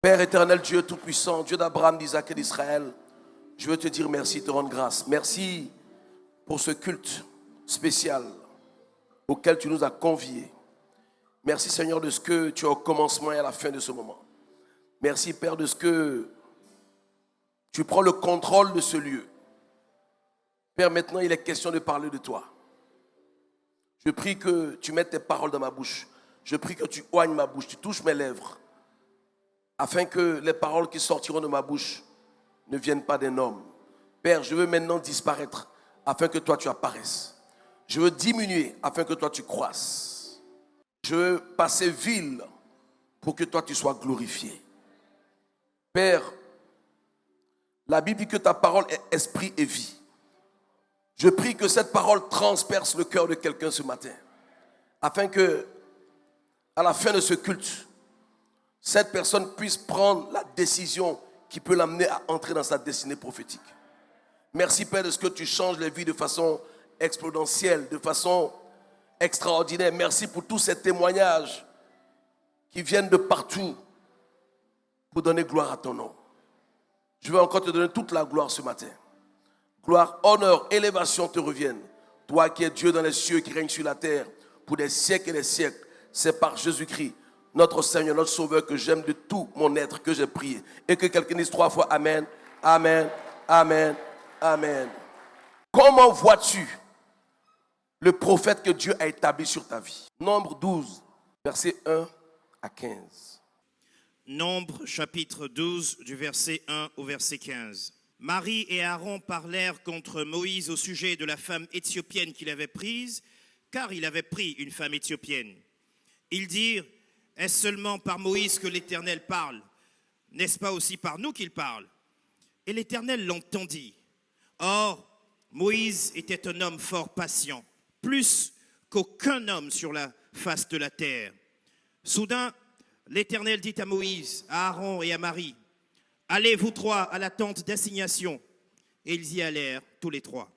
Père éternel, Dieu tout-puissant, Dieu d'Abraham, d'Isaac et d'Israël, je veux te dire merci, te rendre grâce. Merci pour ce culte spécial auquel tu nous as conviés. Merci Seigneur de ce que tu as au commencement et à la fin de ce moment. Merci Père de ce que tu prends le contrôle de ce lieu. Père, maintenant il est question de parler de toi. Je prie que tu mettes tes paroles dans ma bouche. Je prie que tu oignes ma bouche, tu touches mes lèvres, afin que les paroles qui sortiront de ma bouche ne viennent pas d'un homme. Père, je veux maintenant disparaître afin que toi tu apparaisses. Je veux diminuer afin que toi tu croisses. Je veux passer vil pour que toi tu sois glorifié. Père, la Bible dit que ta parole est esprit et vie. Je prie que cette parole transperce le cœur de quelqu'un ce matin, afin que, à la fin de ce culte, cette personne puisse prendre la décision qui peut l'amener à entrer dans sa destinée prophétique. Merci Père de ce que tu changes les vies de façon exponentielle, de façon extraordinaire. Merci pour tous ces témoignages qui viennent de partout pour donner gloire à ton nom. Je veux encore te donner toute la gloire ce matin. Gloire, honneur, élévation te reviennent. Toi qui es Dieu dans les cieux, qui règne sur la terre pour des siècles et des siècles. C'est par Jésus-Christ, notre Seigneur, notre Sauveur, que j'aime de tout mon être, que j'ai prié. Et que quelqu'un dise 3 fois Amen, Amen, Amen, Amen. Comment vois-tu le prophète que Dieu a établi sur ta vie? Nombre 12, versets 1 à 15. Nombre chapitre 12 du verset 1 au verset 15. Marie et Aaron parlèrent contre Moïse au sujet de la femme éthiopienne qu'il avait prise, car il avait pris une femme éthiopienne. Ils dirent, est-ce seulement par Moïse que l'Éternel parle? N'est-ce pas aussi par nous qu'il parle? Et l'Éternel l'entendit. Or, Moïse était un homme fort patient, plus qu'aucun homme sur la face de la terre. Soudain, l'Éternel dit à Moïse, à Aaron et à Marie, allez vous trois à la tente d'assignation. Et ils y allèrent tous les trois.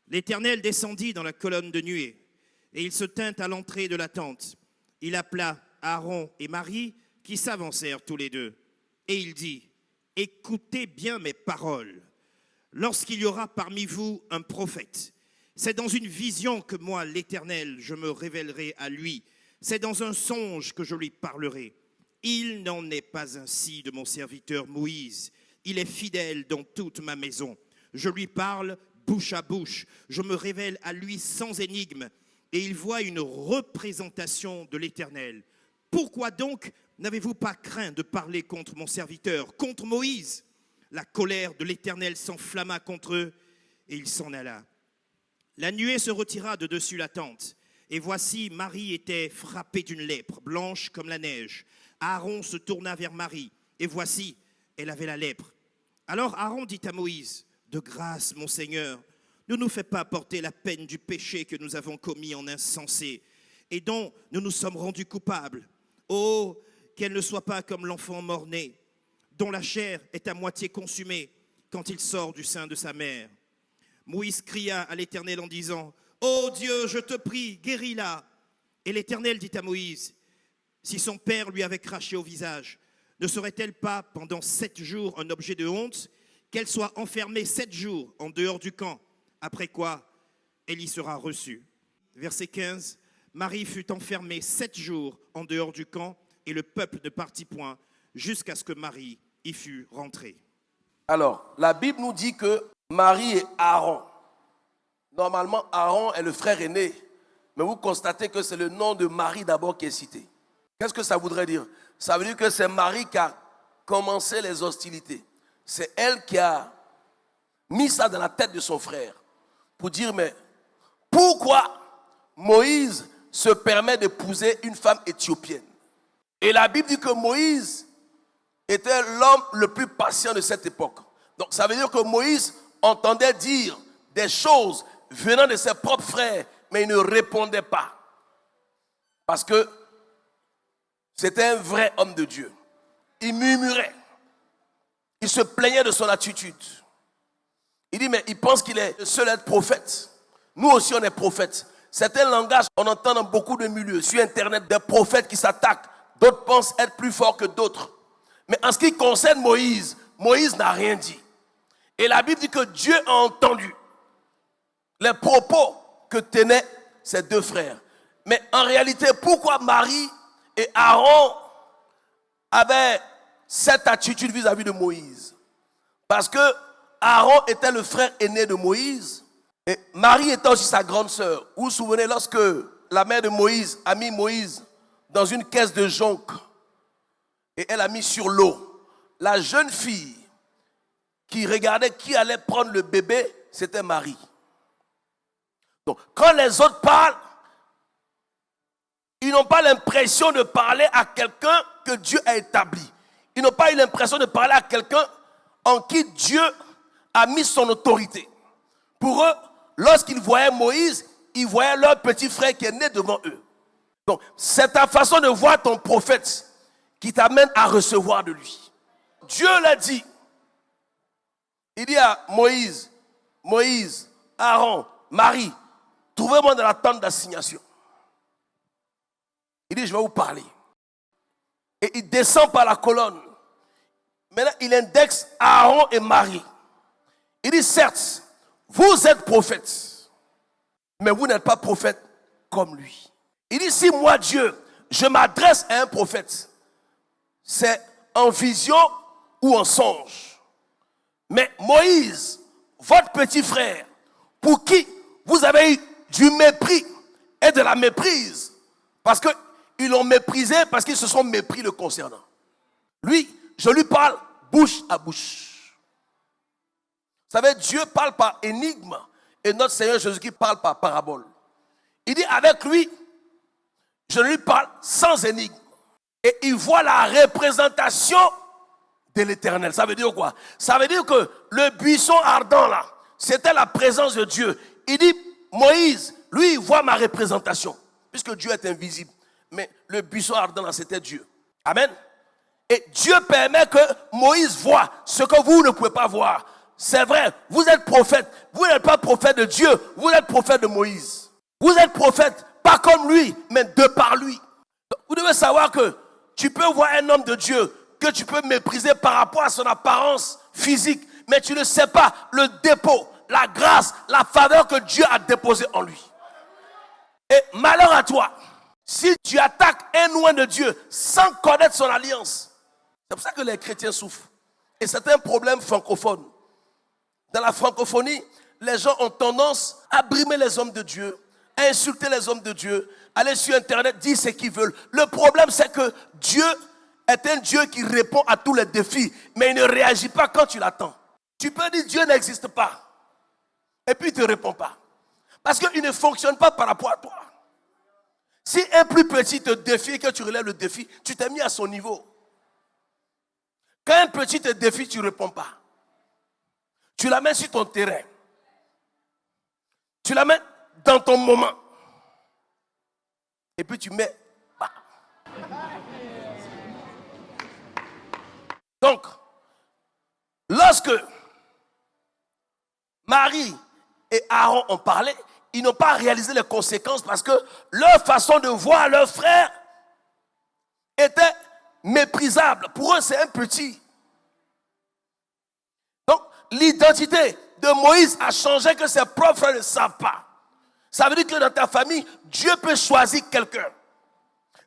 L'Éternel descendit dans la colonne de nuée, et il se tint à l'entrée de la tente. Il appela Aaron et Marie, qui s'avancèrent tous les deux. Et il dit, écoutez bien mes paroles. Lorsqu'il y aura parmi vous un prophète, c'est dans une vision que moi, l'Éternel, je me révélerai à lui. C'est dans un songe que je lui parlerai. Il n'en est pas ainsi de mon serviteur Moïse. Il est fidèle dans toute ma maison. Je lui parle bouche à bouche. Je me révèle à lui sans énigme. Et il voit une représentation de l'Éternel. Pourquoi donc n'avez-vous pas craint de parler contre mon serviteur, contre Moïse? La colère de l'Éternel s'enflamma contre eux et il s'en alla. La nuée se retira de dessus la tente. Et voici, Marie était frappée d'une lèpre, blanche comme la neige. Aaron se tourna vers Marie, et voici, elle avait la lèpre. Alors Aaron dit à Moïse, de grâce, mon Seigneur, ne nous fais pas porter la peine du péché que nous avons commis en insensé, et dont nous nous sommes rendus coupables. Oh, qu'elle ne soit pas comme l'enfant mort-né, dont la chair est à moitié consumée quand il sort du sein de sa mère. Moïse cria à l'Éternel en disant, ô Dieu, je te prie, guéris-la. Et l'Éternel dit à Moïse, si son père lui avait craché au visage, ne serait-elle pas pendant 7 jours un objet de honte, qu'elle soit enfermée 7 jours en dehors du camp, après quoi elle y sera reçue. Verset 15, Marie fut enfermée 7 jours en dehors du camp et le peuple ne partit point jusqu'à ce que Marie y fût rentrée. Alors, la Bible nous dit que Marie et Aaron, normalement Aaron est le frère aîné, mais vous constatez que c'est le nom de Marie d'abord qui est cité. Qu'est-ce que ça voudrait dire? Ça veut dire que c'est Marie qui a commencé les hostilités. C'est elle qui a mis ça dans la tête de son frère pour dire, mais pourquoi Moïse se permet d'épouser une femme éthiopienne? Et la Bible dit que Moïse était l'homme le plus patient de cette époque. Donc ça veut dire que Moïse entendait dire des choses venant de ses propres frères, mais il ne répondait pas. Parce que c'était un vrai homme de Dieu. Il murmurait. Il se plaignait de son attitude. Il dit, mais il pense qu'il est le seul à être prophète. Nous aussi, on est prophètes. C'est un langage qu'on entend dans beaucoup de milieux. Sur Internet, des prophètes qui s'attaquent. D'autres pensent être plus forts que d'autres. Mais en ce qui concerne Moïse, Moïse n'a rien dit. Et la Bible dit que Dieu a entendu les propos que tenaient ses deux frères. Mais en réalité, pourquoi Marie et Aaron avaient cette attitude vis-à-vis de Moïse? Parce que Aaron était le frère aîné de Moïse et Marie était aussi sa grande sœur. Vous vous souvenez lorsque la mère de Moïse a mis Moïse dans une caisse de jonc et elle a mis sur l'eau. La jeune fille qui regardait qui allait prendre le bébé, c'était Marie. Donc, quand les autres parlent, ils n'ont pas l'impression de parler à quelqu'un que Dieu a établi. Ils n'ont pas eu l'impression de parler à quelqu'un en qui Dieu a mis son autorité. Pour eux, lorsqu'ils voyaient Moïse, ils voyaient leur petit frère qui est né devant eux. Donc, c'est ta façon de voir ton prophète qui t'amène à recevoir de lui. Dieu l'a dit. Il dit à Moïse, Aaron, Marie, trouvez-moi dans la tente d'assignation. Il dit, je vais vous parler. Et il descend par la colonne. Maintenant, il indexe Aaron et Marie. Il dit, certes, vous êtes prophètes, mais vous n'êtes pas prophète comme lui. Il dit, si moi, Dieu, je m'adresse à un prophète, c'est en vision ou en songe. Mais Moïse, votre petit frère, pour qui vous avez eu du mépris et de la méprise, parce qu'ils l'ont méprisé, parce qu'ils se sont mépris le concernant. Lui, je lui parle bouche à bouche. Vous savez, Dieu parle par énigme et notre Seigneur Jésus-Christ parle par parabole. Il dit avec lui, je lui parle sans énigme. Et il voit la représentation de l'Éternel. Ça veut dire quoi? Ça veut dire que le buisson ardent là, c'était la présence de Dieu. Il dit, Moïse, lui, il voit ma représentation, puisque Dieu est invisible. Mais le buisson ardent là, c'était Dieu. Amen. Et Dieu permet que Moïse voit ce que vous ne pouvez pas voir. C'est vrai, vous êtes prophète. Vous n'êtes pas prophète de Dieu, vous êtes prophète de Moïse. Vous êtes prophète, pas comme lui, mais de par lui. Vous devez savoir que tu peux voir un homme de Dieu que tu peux mépriser par rapport à son apparence physique, mais tu ne sais pas le dépôt, la grâce, la faveur que Dieu a déposée en lui. Et malheur à toi, si tu attaques un loin de Dieu sans connaître son alliance. C'est pour ça que les chrétiens souffrent. Et c'est un problème francophone. Dans la francophonie, les gens ont tendance à brimer les hommes de Dieu, à insulter les hommes de Dieu, aller sur Internet, dire ce qu'ils veulent. Le problème, c'est que Dieu est un Dieu qui répond à tous les défis, mais il ne réagit pas quand tu l'attends. Tu peux dire Dieu n'existe pas, et puis il ne te répond pas. Parce qu'il ne fonctionne pas par rapport à toi. Si un plus petit te défie et que tu relèves le défi, tu t'es mis à son niveau. Quand un petit te défie, tu ne réponds pas. Tu l'amènes sur ton terrain. Tu l'amènes dans ton moment. Et puis tu mets. Bah. Donc, lorsque Marie et Aaron ont parlé, ils n'ont pas réalisé les conséquences parce que leur façon de voir leur frère était méprisable. Pour eux, c'est un petit. Donc, l'identité de Moïse a changé que ses propres frères ne savent pas. Ça veut dire que dans ta famille, Dieu peut choisir quelqu'un.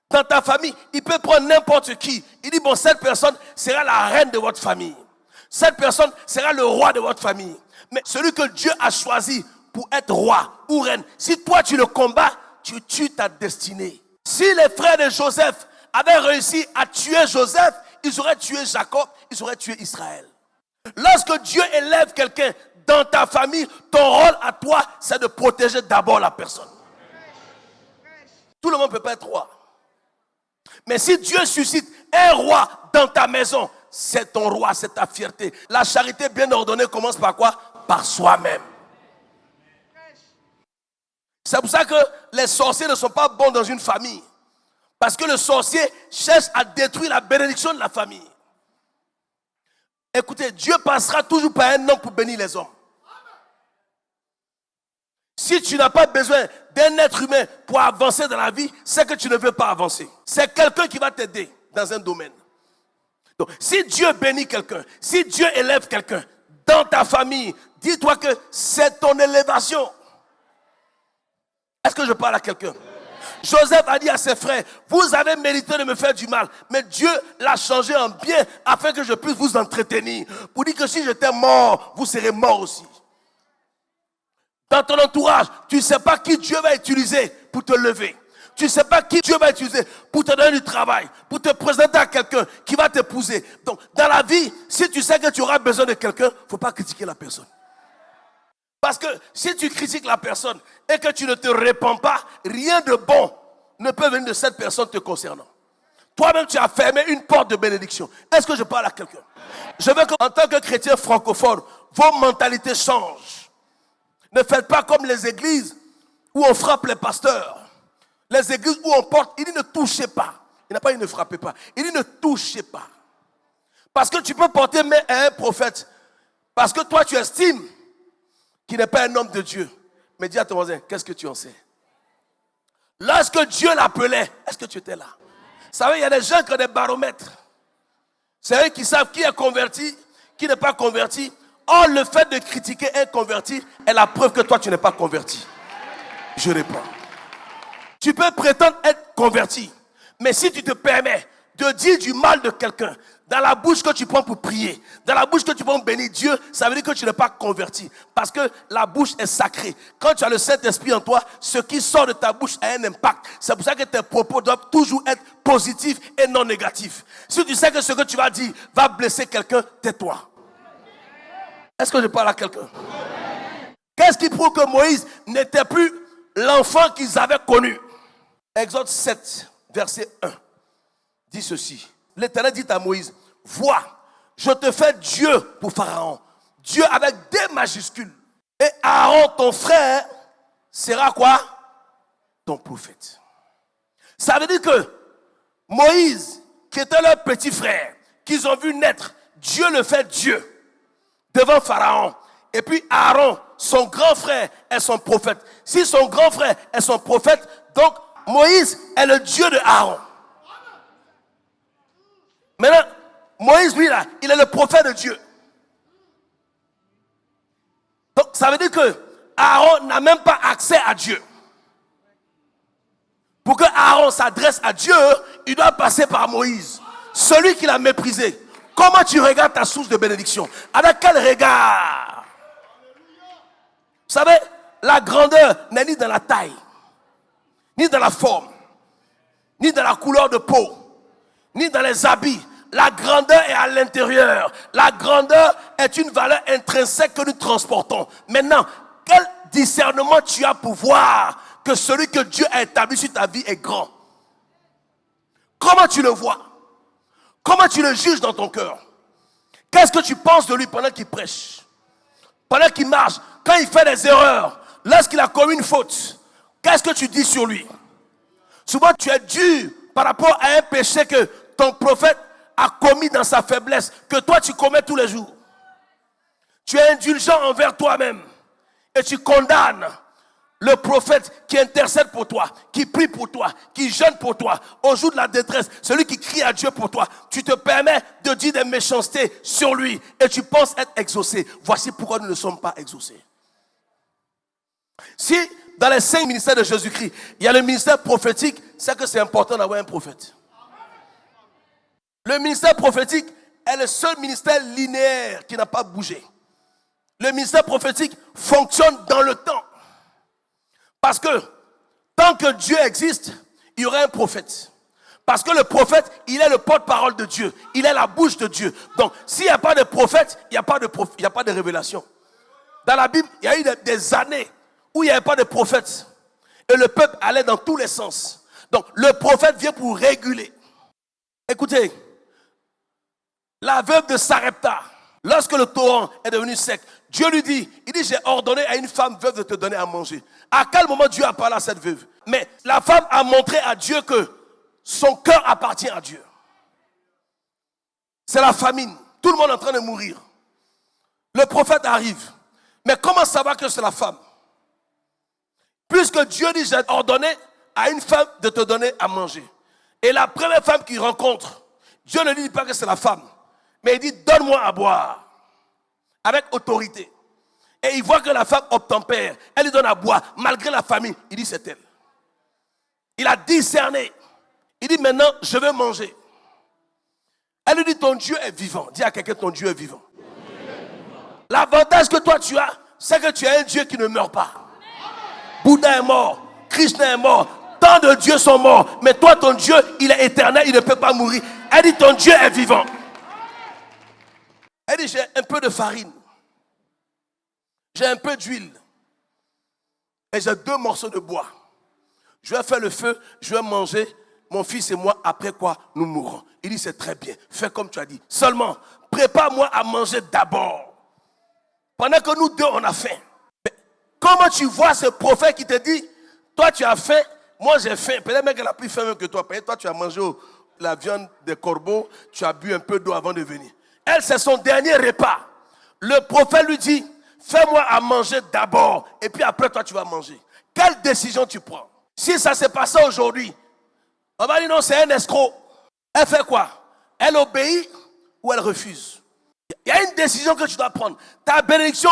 Dans ta famille, il peut prendre n'importe qui. Il dit, bon, cette personne sera la reine de votre famille. Cette personne sera le roi de votre famille. Mais celui que Dieu a choisi pour être roi ou reine, si toi tu le combats, tu tues ta destinée. Si les frères de Joseph avaient réussi à tuer Joseph, ils auraient tué Jacob, ils auraient tué Israël. Lorsque Dieu élève quelqu'un dans ta famille, ton rôle à toi, c'est de protéger d'abord la personne. Tout le monde ne peut pas être roi. Mais si Dieu suscite un roi dans ta maison, c'est ton roi, c'est ta fierté. La charité bien ordonnée commence par quoi? Par soi-même. C'est pour ça que les sorciers ne sont pas bons dans une famille. Parce que le sorcier cherche à détruire la bénédiction de la famille. Écoutez, Dieu passera toujours par un homme pour bénir les hommes. Si tu n'as pas besoin d'un être humain pour avancer dans la vie, c'est que tu ne veux pas avancer. C'est quelqu'un qui va t'aider dans un domaine. Donc, si Dieu bénit quelqu'un, si Dieu élève quelqu'un dans ta famille, dis-toi que c'est ton élévation. Est-ce que je parle à quelqu'un? Joseph a dit à ses frères, vous avez mérité de me faire du mal, mais Dieu l'a changé en bien afin que je puisse vous entretenir. Pour dire que si j'étais mort, vous serez mort aussi. Dans ton entourage, tu ne sais pas qui Dieu va utiliser pour te lever. Tu ne sais pas qui Dieu va utiliser pour te donner du travail, pour te présenter à quelqu'un qui va t'épouser. Donc, dans la vie, si tu sais que tu auras besoin de quelqu'un, il ne faut pas critiquer la personne. Parce que si tu critiques la personne et que tu ne te répands pas, rien de bon ne peut venir de cette personne te concernant. Toi-même, tu as fermé une porte de bénédiction. Est-ce que je parle à quelqu'un? Je veux qu'en tant que chrétien francophone, vos mentalités changent. Ne faites pas comme les églises où on frappe les pasteurs. Les églises où on porte, il dit ne touchez pas. Il n'a pas dit ne frappez pas. Il dit ne touchez pas. Parce que tu peux porter main à un prophète. Parce que toi, tu estimes qu'il n'est pas un homme de Dieu. Mais dis à ton voisin, qu'est-ce que tu en sais? Lorsque Dieu l'appelait, est-ce que tu étais là? Vous savez, il y a des gens qui ont des baromètres. C'est eux qui savent qui est converti, qui n'est pas converti. Or, le fait de critiquer un converti est la preuve que toi, tu n'es pas converti. Je réponds. Tu peux prétendre être converti. Mais si tu te permets de dire du mal de quelqu'un, dans la bouche que tu prends pour prier, dans la bouche que tu prends pour bénir Dieu, ça veut dire que tu n'es pas converti. Parce que la bouche est sacrée. Quand tu as le Saint-Esprit en toi, ce qui sort de ta bouche a un impact. C'est pour ça que tes propos doivent toujours être positifs et non négatifs. Si tu sais que ce que tu vas dire va blesser quelqu'un, tais-toi. Est-ce que je parle à quelqu'un? Qu'est-ce qui prouve que Moïse n'était plus l'enfant qu'ils avaient connu? Exode 7, verset 1, dit ceci. L'Éternel dit à Moïse, vois, je te fais Dieu pour Pharaon. Dieu avec des majuscules. Et Aaron, ton frère, sera quoi? Ton prophète. Ça veut dire que Moïse, qui était leur petit frère, qu'ils ont vu naître, Dieu le fait Dieu devant Pharaon. Et puis Aaron, son grand frère, est son prophète. Si son grand frère est son prophète, donc Moïse est le Dieu de Aaron. Maintenant, Moïse, lui, là, il est le prophète de Dieu. Donc, ça veut dire que Aaron n'a même pas accès à Dieu. Pour que Aaron s'adresse à Dieu, il doit passer par Moïse, celui qu'il a méprisé. Comment tu regardes ta source de bénédiction? Avec quel regard? Vous savez, la grandeur n'est ni dans la taille, ni dans la forme, ni dans la couleur de peau, ni dans les habits. La grandeur est à l'intérieur. La grandeur est une valeur intrinsèque que nous transportons. Maintenant, quel discernement tu as pour voir que celui que Dieu a établi sur ta vie est grand? Comment tu le vois? Comment tu le juges dans ton cœur? Qu'est-ce que tu penses de lui pendant qu'il prêche? Pendant qu'il marche? Quand il fait des erreurs? Lorsqu'il a commis une faute? Qu'est-ce que tu dis sur lui? Souvent tu es dur par rapport à un péché que ton prophète a commis dans sa faiblesse, que toi tu commets tous les jours. Tu es indulgent envers toi-même et tu condamnes le prophète qui intercède pour toi, qui prie pour toi, qui jeûne pour toi, au jour de la détresse, celui qui crie à Dieu pour toi. Tu te permets de dire des méchancetés sur lui et tu penses être exaucé. Voici pourquoi nous ne sommes pas exaucés. Si dans les 5 ministères de Jésus-Christ, il y a le ministère prophétique, c'est que c'est important d'avoir un prophète. Le ministère prophétique est le seul ministère linéaire qui n'a pas bougé. Le ministère prophétique fonctionne dans le temps. Parce que tant que Dieu existe, il y aura un prophète. Parce que le prophète, il est le porte-parole de Dieu. Il est la bouche de Dieu. Donc, s'il n'y a pas de prophète, il n'y a pas de révélation. Dans la Bible, il y a eu des années où il n'y avait pas de prophète. Et le peuple allait dans tous les sens. Donc, le prophète vient pour réguler. Écoutez, la veuve de Sarepta, lorsque le torrent est devenu sec, Dieu lui dit, j'ai ordonné à une femme veuve de te donner à manger. À quel moment Dieu a parlé à cette veuve? Mais la femme a montré à Dieu que son cœur appartient à Dieu. C'est la famine. Tout le monde est en train de mourir. Le prophète arrive. Mais comment savoir que c'est la femme? Puisque Dieu dit, j'ai ordonné à une femme de te donner à manger. Et la première femme qu'il rencontre, Dieu ne dit pas que c'est la femme, mais il dit donne-moi à boire, avec autorité. Et il voit que la femme obtempère, elle lui donne à boire, malgré la famille. Il dit c'est elle. Il a discerné. Il dit maintenant je vais manger. Elle lui dit ton Dieu est vivant. Dis à quelqu'un ton Dieu est vivant. L'avantage que toi tu as, c'est que tu as un Dieu qui ne meurt pas. Bouddha est mort, Krishna est mort, tant de dieux sont morts, mais toi ton Dieu il est éternel, il ne peut pas mourir. Elle dit ton Dieu est vivant. Elle dit j'ai un peu de farine, j'ai un peu d'huile et j'ai 2 morceaux de bois. Je vais faire le feu, je vais manger, mon fils et moi, après quoi nous mourrons. Il dit c'est très bien, fais comme tu as dit. Seulement, prépare-moi à manger d'abord. Pendant que nous deux on a faim. Mais comment tu vois ce prophète qui te dit, toi tu as faim, moi j'ai faim. Peut-être même qu'elle a plus faim que toi. Peut-être toi tu as mangé la viande des corbeaux, tu as bu un peu d'eau avant de venir. Elle c'est son dernier repas. Le prophète lui dit, fais-moi à manger d'abord et puis après toi tu vas manger. Quelle décision tu prends? Si ça s'est passé aujourd'hui, on va dire non c'est un escroc. Elle fait quoi? Elle obéit ou elle refuse? Il y a une décision que tu dois prendre. Ta bénédiction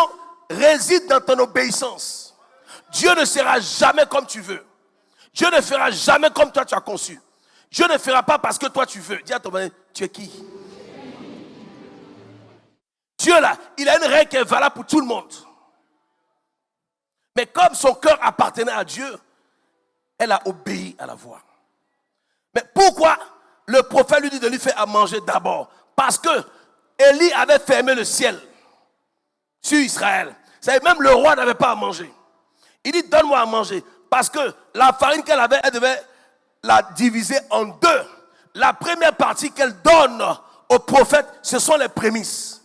réside dans ton obéissance. Dieu ne sera jamais comme tu veux. Dieu ne fera jamais comme toi tu as conçu. Dieu ne fera pas parce que toi tu veux. Dis à ton voisin, tu es qui? Dieu là, il a une règle qui est valable pour tout le monde. Mais comme son cœur appartenait à Dieu, elle a obéi à la voix. Mais pourquoi le prophète lui dit de lui faire à manger d'abord? Parce que Élie avait fermé le ciel sur Israël. Même le roi n'avait pas à manger. Il dit donne-moi à manger. Parce que la farine qu'elle avait, elle devait la diviser en 2. La première partie qu'elle donne au prophète, ce sont les prémices.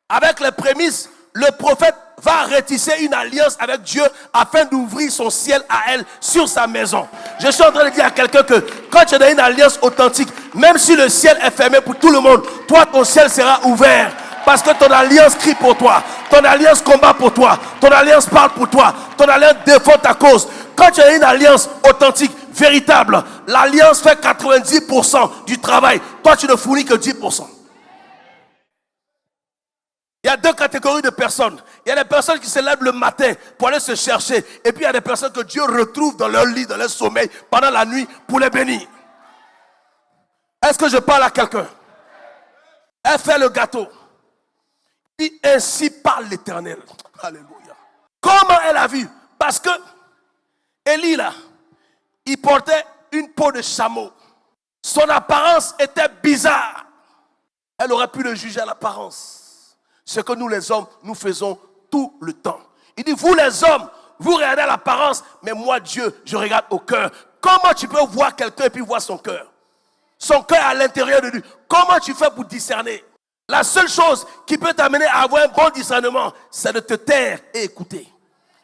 Avec les prémices, le prophète va rétisser une alliance avec Dieu afin d'ouvrir son ciel à elle sur sa maison. Je suis en train de dire à quelqu'un que quand tu as une alliance authentique, même si le ciel est fermé pour tout le monde, toi ton ciel sera ouvert. Parce que ton alliance crie pour toi, ton alliance combat pour toi, ton alliance parle pour toi, ton alliance défend ta cause. Quand tu as une alliance authentique, véritable, l'alliance fait 90% du travail. Toi tu ne fournis que 10%. Il y a 2 catégories de personnes. Il y a des personnes qui se lèvent le matin pour aller se chercher. Et puis il y a des personnes que Dieu retrouve dans leur lit, dans leur sommeil, pendant la nuit pour les bénir. Est-ce que je parle à quelqu'un? Elle fait le gâteau. Et ainsi parle l'Éternel. Alléluia. Comment elle a vu? Parce que Élie là, il portait une peau de chameau. Son apparence était bizarre. Elle aurait pu le juger à l'apparence. Ce que nous les hommes, nous faisons tout le temps. Il dit, vous les hommes, vous regardez l'apparence, mais moi Dieu, je regarde au cœur. Comment tu peux voir quelqu'un et puis voir son cœur? Son cœur à l'intérieur de lui. Comment tu fais pour discerner? La seule chose qui peut t'amener à avoir un bon discernement, c'est de te taire et écouter.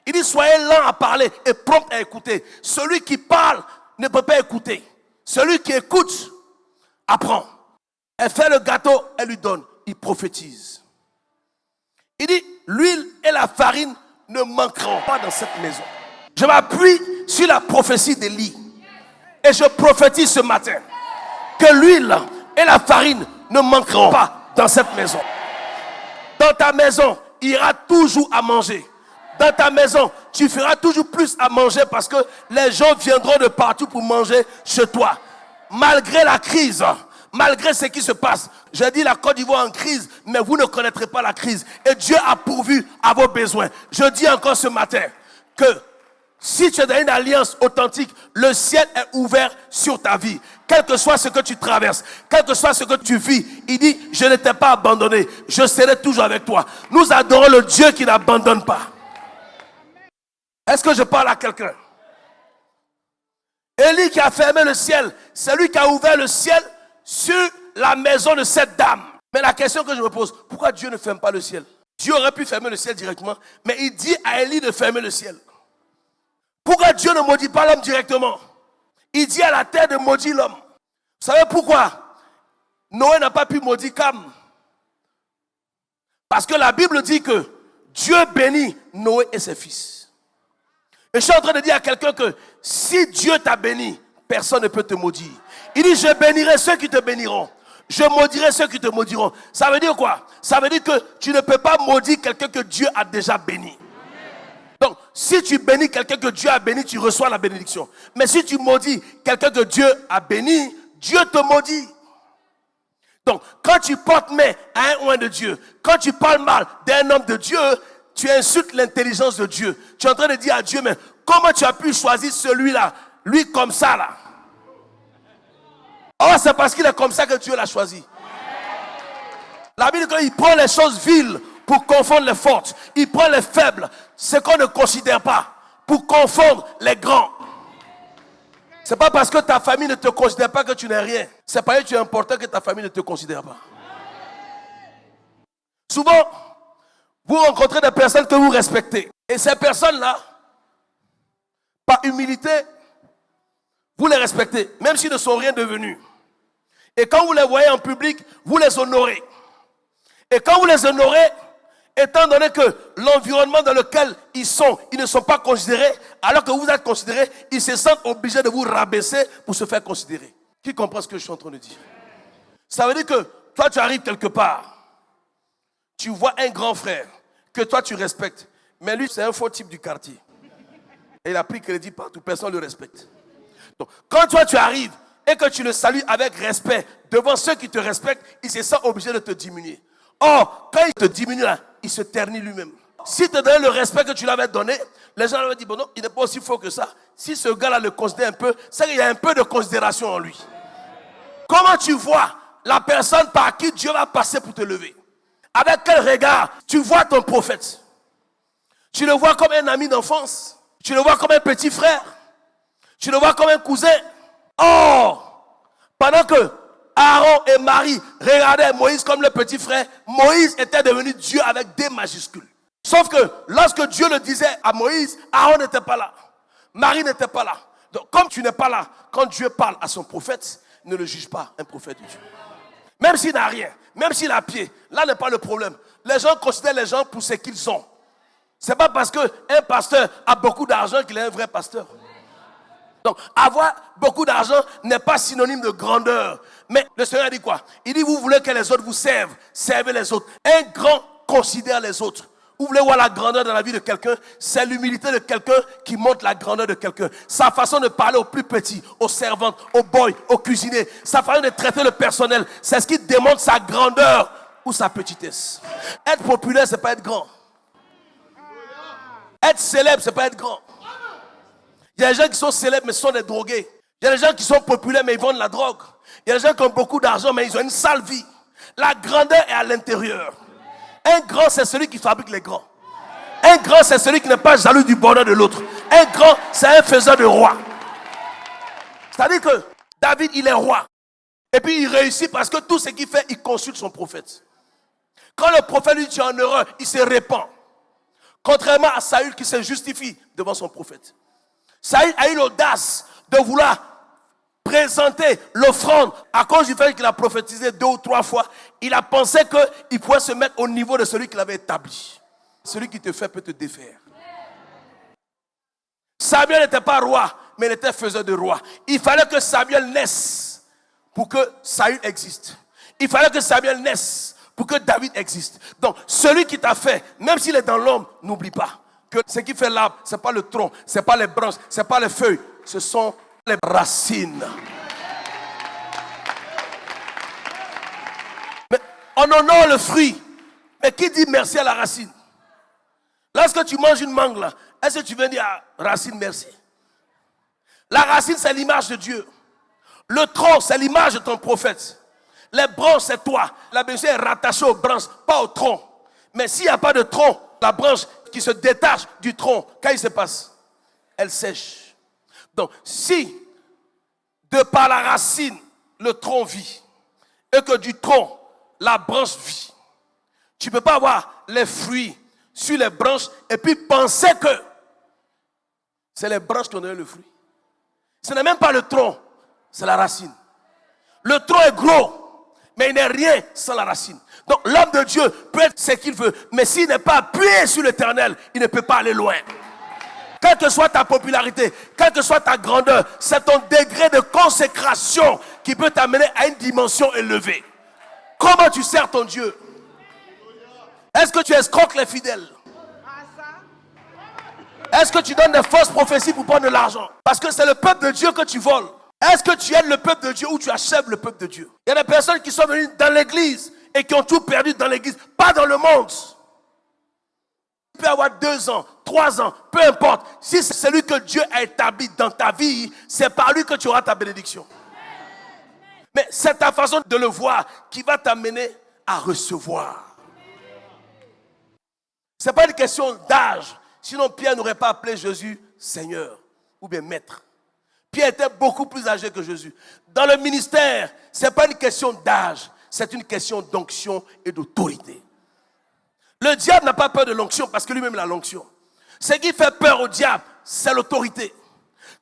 Il dit, soyez lents à parler et prompt à écouter. Celui qui parle ne peut pas écouter. Celui qui écoute, apprend. Elle fait le gâteau, elle lui donne. Il prophétise. Il dit, l'huile et la farine ne manqueront pas dans cette maison. Je m'appuie sur la prophétie d'Élie. Et je prophétise ce matin que l'huile et la farine ne manqueront pas dans cette maison. Dans ta maison, il y aura toujours à manger. Dans ta maison, tu feras toujours plus à manger parce que les gens viendront de partout pour manger chez toi. Malgré la crise, malgré ce qui se passe. Je dis la Côte d'Ivoire en crise, mais vous ne connaîtrez pas la crise. Et Dieu a pourvu à vos besoins. Je dis encore ce matin que si tu es dans une alliance authentique, le ciel est ouvert sur ta vie. Quel que soit ce que tu traverses, quel que soit ce que tu vis, il dit, je ne t'ai pas abandonné, je serai toujours avec toi. Nous adorons le Dieu qui n'abandonne pas. Est-ce que je parle à quelqu'un? Élie qui a fermé le ciel, c'est lui qui a ouvert le ciel sur la maison de cette dame. Mais la question que je me pose, pourquoi Dieu ne ferme pas le ciel? Dieu aurait pu fermer le ciel directement, mais il dit à Élie de fermer le ciel. Pourquoi Dieu ne maudit pas l'homme directement? Il dit à la terre de maudire l'homme. Vous savez pourquoi Noé n'a pas pu maudire Cam? Parce que la Bible dit que Dieu bénit Noé et ses fils. Et je suis en train de dire à quelqu'un que si Dieu t'a béni, personne ne peut te maudire. Il dit, je bénirai ceux qui te béniront. Je maudirai ceux qui te maudiront. Ça veut dire quoi? Ça veut dire que tu ne peux pas maudire quelqu'un que Dieu a déjà béni. Donc, si tu bénis quelqu'un que Dieu a béni, tu reçois la bénédiction. Mais si tu maudis quelqu'un que Dieu a béni, Dieu te maudit. Donc, quand tu portes main à un oint de Dieu, quand tu parles mal d'un homme de Dieu, tu insultes l'intelligence de Dieu. Tu es en train de dire à Dieu, mais comment tu as pu choisir celui-là, lui comme ça là? Oh, c'est parce qu'il est comme ça que Dieu l'a choisi. La Bible dit qu'il prend les choses viles pour confondre les fortes. Il prend les faibles, ce qu'on ne considère pas, pour confondre les grands. C'est pas parce que ta famille ne te considère pas que tu n'es rien. C'est parce que tu es important que ta famille ne te considère pas. Souvent, vous rencontrez des personnes que vous respectez. Et ces personnes-là, par humilité, vous les respectez, même s'ils ne sont rien devenus. Et quand vous les voyez en public, vous les honorez. Et quand vous les honorez, étant donné que l'environnement dans lequel ils ne sont pas considérés, alors que vous êtes considérés, ils se sentent obligés de vous rabaisser pour se faire considérer. Qui comprend ce que je suis en train de dire? Ça veut dire que toi, tu arrives quelque part, tu vois un grand frère que toi, tu respectes, mais lui, c'est un faux type du quartier. Et il a pris crédit partout, personne ne le respecte. Donc, quand toi, tu arrives et que tu le salues avec respect devant ceux qui te respectent, il se sent obligé de te diminuer. Or, quand il te diminue là, il se ternit lui-même. S'il te donnait le respect que tu l'avais donné, les gens avaient dit, bon non, il n'est pas aussi fort que ça. Si ce gars-là le considère un peu, c'est qu'il y a un peu de considération en lui. Comment tu vois la personne par qui Dieu va passer pour te lever? Avec quel regard tu vois ton prophète? Tu le vois comme un ami d'enfance? Tu le vois comme un petit frère? Tu le vois comme un cousin? Or, pendant que Aaron et Marie regardaient Moïse comme le petit frère, Moïse était devenu Dieu avec des majuscules. Sauf que lorsque Dieu le disait à Moïse, Aaron n'était pas là. Marie n'était pas là. Donc comme tu n'es pas là, quand Dieu parle à son prophète, ne le juge pas un prophète de Dieu. Même s'il n'a rien, même s'il a pied, là n'est pas le problème. Les gens considèrent les gens pour ce qu'ils ont. Ce n'est pas parce qu'un pasteur a beaucoup d'argent qu'il est un vrai pasteur. Donc, avoir beaucoup d'argent n'est pas synonyme de grandeur. Mais le Seigneur dit quoi? Il dit, vous voulez que les autres vous servent, servez les autres. Un grand considère les autres. Vous voulez voir la grandeur dans la vie de quelqu'un? C'est l'humilité de quelqu'un qui montre la grandeur de quelqu'un. Sa façon de parler aux plus petits, aux servantes, aux boys, aux cuisiniers. Sa façon de traiter le personnel. C'est ce qui démontre sa grandeur ou sa petitesse. Être populaire, c'est pas être grand. Être célèbre, c'est pas être grand. Il y a des gens qui sont célèbres mais sont des drogués. Il y a des gens qui sont populaires mais ils vendent la drogue. Il y a des gens qui ont beaucoup d'argent mais ils ont une sale vie. La grandeur est à l'intérieur. Un grand, c'est celui qui fabrique les grands. Un grand, c'est celui qui n'est pas jaloux du bonheur de l'autre. Un grand, c'est un faiseur de roi. C'est-à-dire que David, il est roi. Et puis il réussit parce que tout ce qu'il fait, il consulte son prophète. Quand le prophète lui dit en erreur, il se répand. Contrairement à Saül qui se justifie devant son prophète. Saül a eu l'audace de vouloir présenter l'offrande à cause du fait qu'il a prophétisé 2 ou 3 fois. Il a pensé qu'il pouvait se mettre au niveau de celui qu'il avait établi. Celui qui te fait peut te défaire. Samuel n'était pas roi, mais il était faiseur de roi. Il fallait que Samuel naisse pour que Saül existe. Il fallait que Samuel naisse pour que David existe. Donc, celui qui t'a fait, même s'il est dans l'ombre, n'oublie pas que ce qui fait l'arbre, ce n'est pas le tronc, ce n'est pas les branches, ce n'est pas les feuilles, ce sont les racines. Mais on honore le fruit. Mais qui dit merci à la racine? Lorsque tu manges une mangue là, est-ce que tu veux dire à racine merci? La racine, c'est l'image de Dieu. Le tronc, c'est l'image de ton prophète. Les branches, c'est toi. La bénédiction est rattachée aux branches, pas au tronc. Mais s'il n'y a pas de tronc, la branche qui se détache du tronc, quand il se passe, elle sèche. Donc, si, de par la racine, le tronc vit, et que du tronc, la branche vit, tu ne peux pas avoir les fruits sur les branches et puis penser que c'est les branches qui ont donné le fruit. Ce n'est même pas le tronc, c'est la racine. Le tronc est gros, mais il n'est rien sans la racine. Donc l'homme de Dieu peut être ce qu'il veut, mais s'il n'est pas appuyé sur l'Éternel, il ne peut pas aller loin. quelle que soit ta popularité, quelle que soit ta grandeur, c'est ton degré de consécration qui peut t'amener à une dimension élevée. Comment tu sers ton Dieu? Est-ce que tu escroques les fidèles? Est-ce que tu donnes des fausses prophéties pour prendre de l'argent? Parce que c'est le peuple de Dieu que tu voles. Est-ce que tu aides le peuple de Dieu ou tu achèves le peuple de Dieu? Il y a des personnes qui sont venues dans l'église et qui ont tout perdu dans l'église, pas dans le monde. Tu peux avoir 2 ans, 3 ans, peu importe. Si c'est celui que Dieu a établi dans ta vie, c'est par lui que tu auras ta bénédiction. Mais c'est ta façon de le voir qui va t'amener à recevoir. Ce n'est pas une question d'âge. Sinon, Pierre n'aurait pas appelé Jésus Seigneur ou bien Maître. Pierre était beaucoup plus âgé que Jésus. Dans le ministère, ce n'est pas une question d'âge. C'est une question d'onction et d'autorité. Le diable n'a pas peur de l'onction parce que lui-même a l'onction. Ce qui fait peur au diable, c'est l'autorité.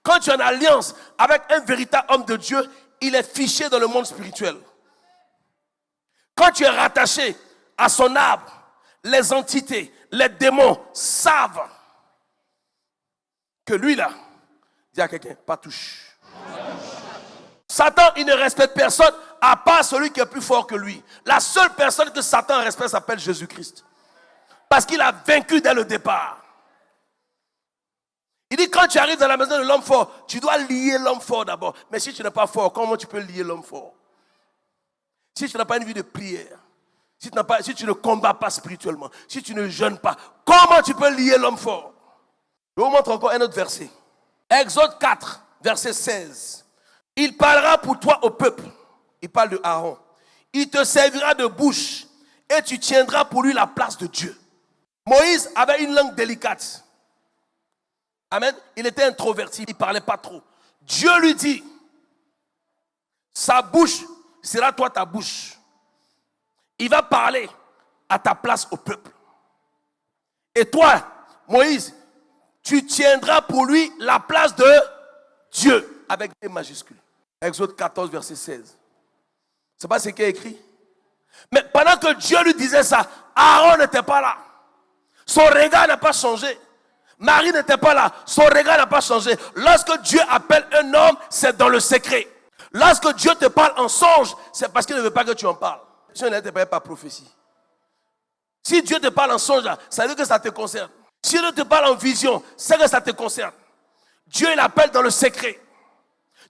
Quand tu es en alliance avec un véritable homme de Dieu, il est fiché dans le monde spirituel. Quand tu es rattaché à son arbre, les entités, les démons savent que lui là, dis à quelqu'un, pas touche. Satan, il ne respecte personne à part celui qui est plus fort que lui. La seule personne que Satan respecte s'appelle Jésus-Christ. Parce qu'il a vaincu dès le départ. Il dit quand tu arrives dans la maison de l'homme fort, tu dois lier l'homme fort d'abord. Mais si tu n'es pas fort, comment tu peux lier l'homme fort? Si tu n'as pas une vie de prière, si tu ne combats pas spirituellement, si tu ne jeûnes pas, comment tu peux lier l'homme fort? Je vous montre encore un autre verset. Exode 4, verset 16. Il parlera pour toi au peuple. Il parle de Aaron. Il te servira de bouche et tu tiendras pour lui la place de Dieu. Moïse avait une langue délicate. Amen. Il était introverti, il ne parlait pas trop. Dieu lui dit, sa bouche sera toi ta bouche. Il va parler à ta place au peuple. Et toi, Moïse, tu tiendras pour lui la place de Dieu avec des majuscules. Exode 14, verset 16. C'est pas ce qui est écrit. Mais pendant que Dieu lui disait ça, Aaron n'était pas là. Son regard n'a pas changé. Marie n'était pas là. Son regard n'a pas changé. Lorsque Dieu appelle un homme, c'est dans le secret. Lorsque Dieu te parle en songe, c'est parce qu'il ne veut pas que tu en parles. Si on n'était pas par prophétie. Si Dieu te parle en songe, ça veut dire que ça te concerne. Si Dieu te parle en vision, c'est que ça te concerne. Dieu, il appelle dans le secret.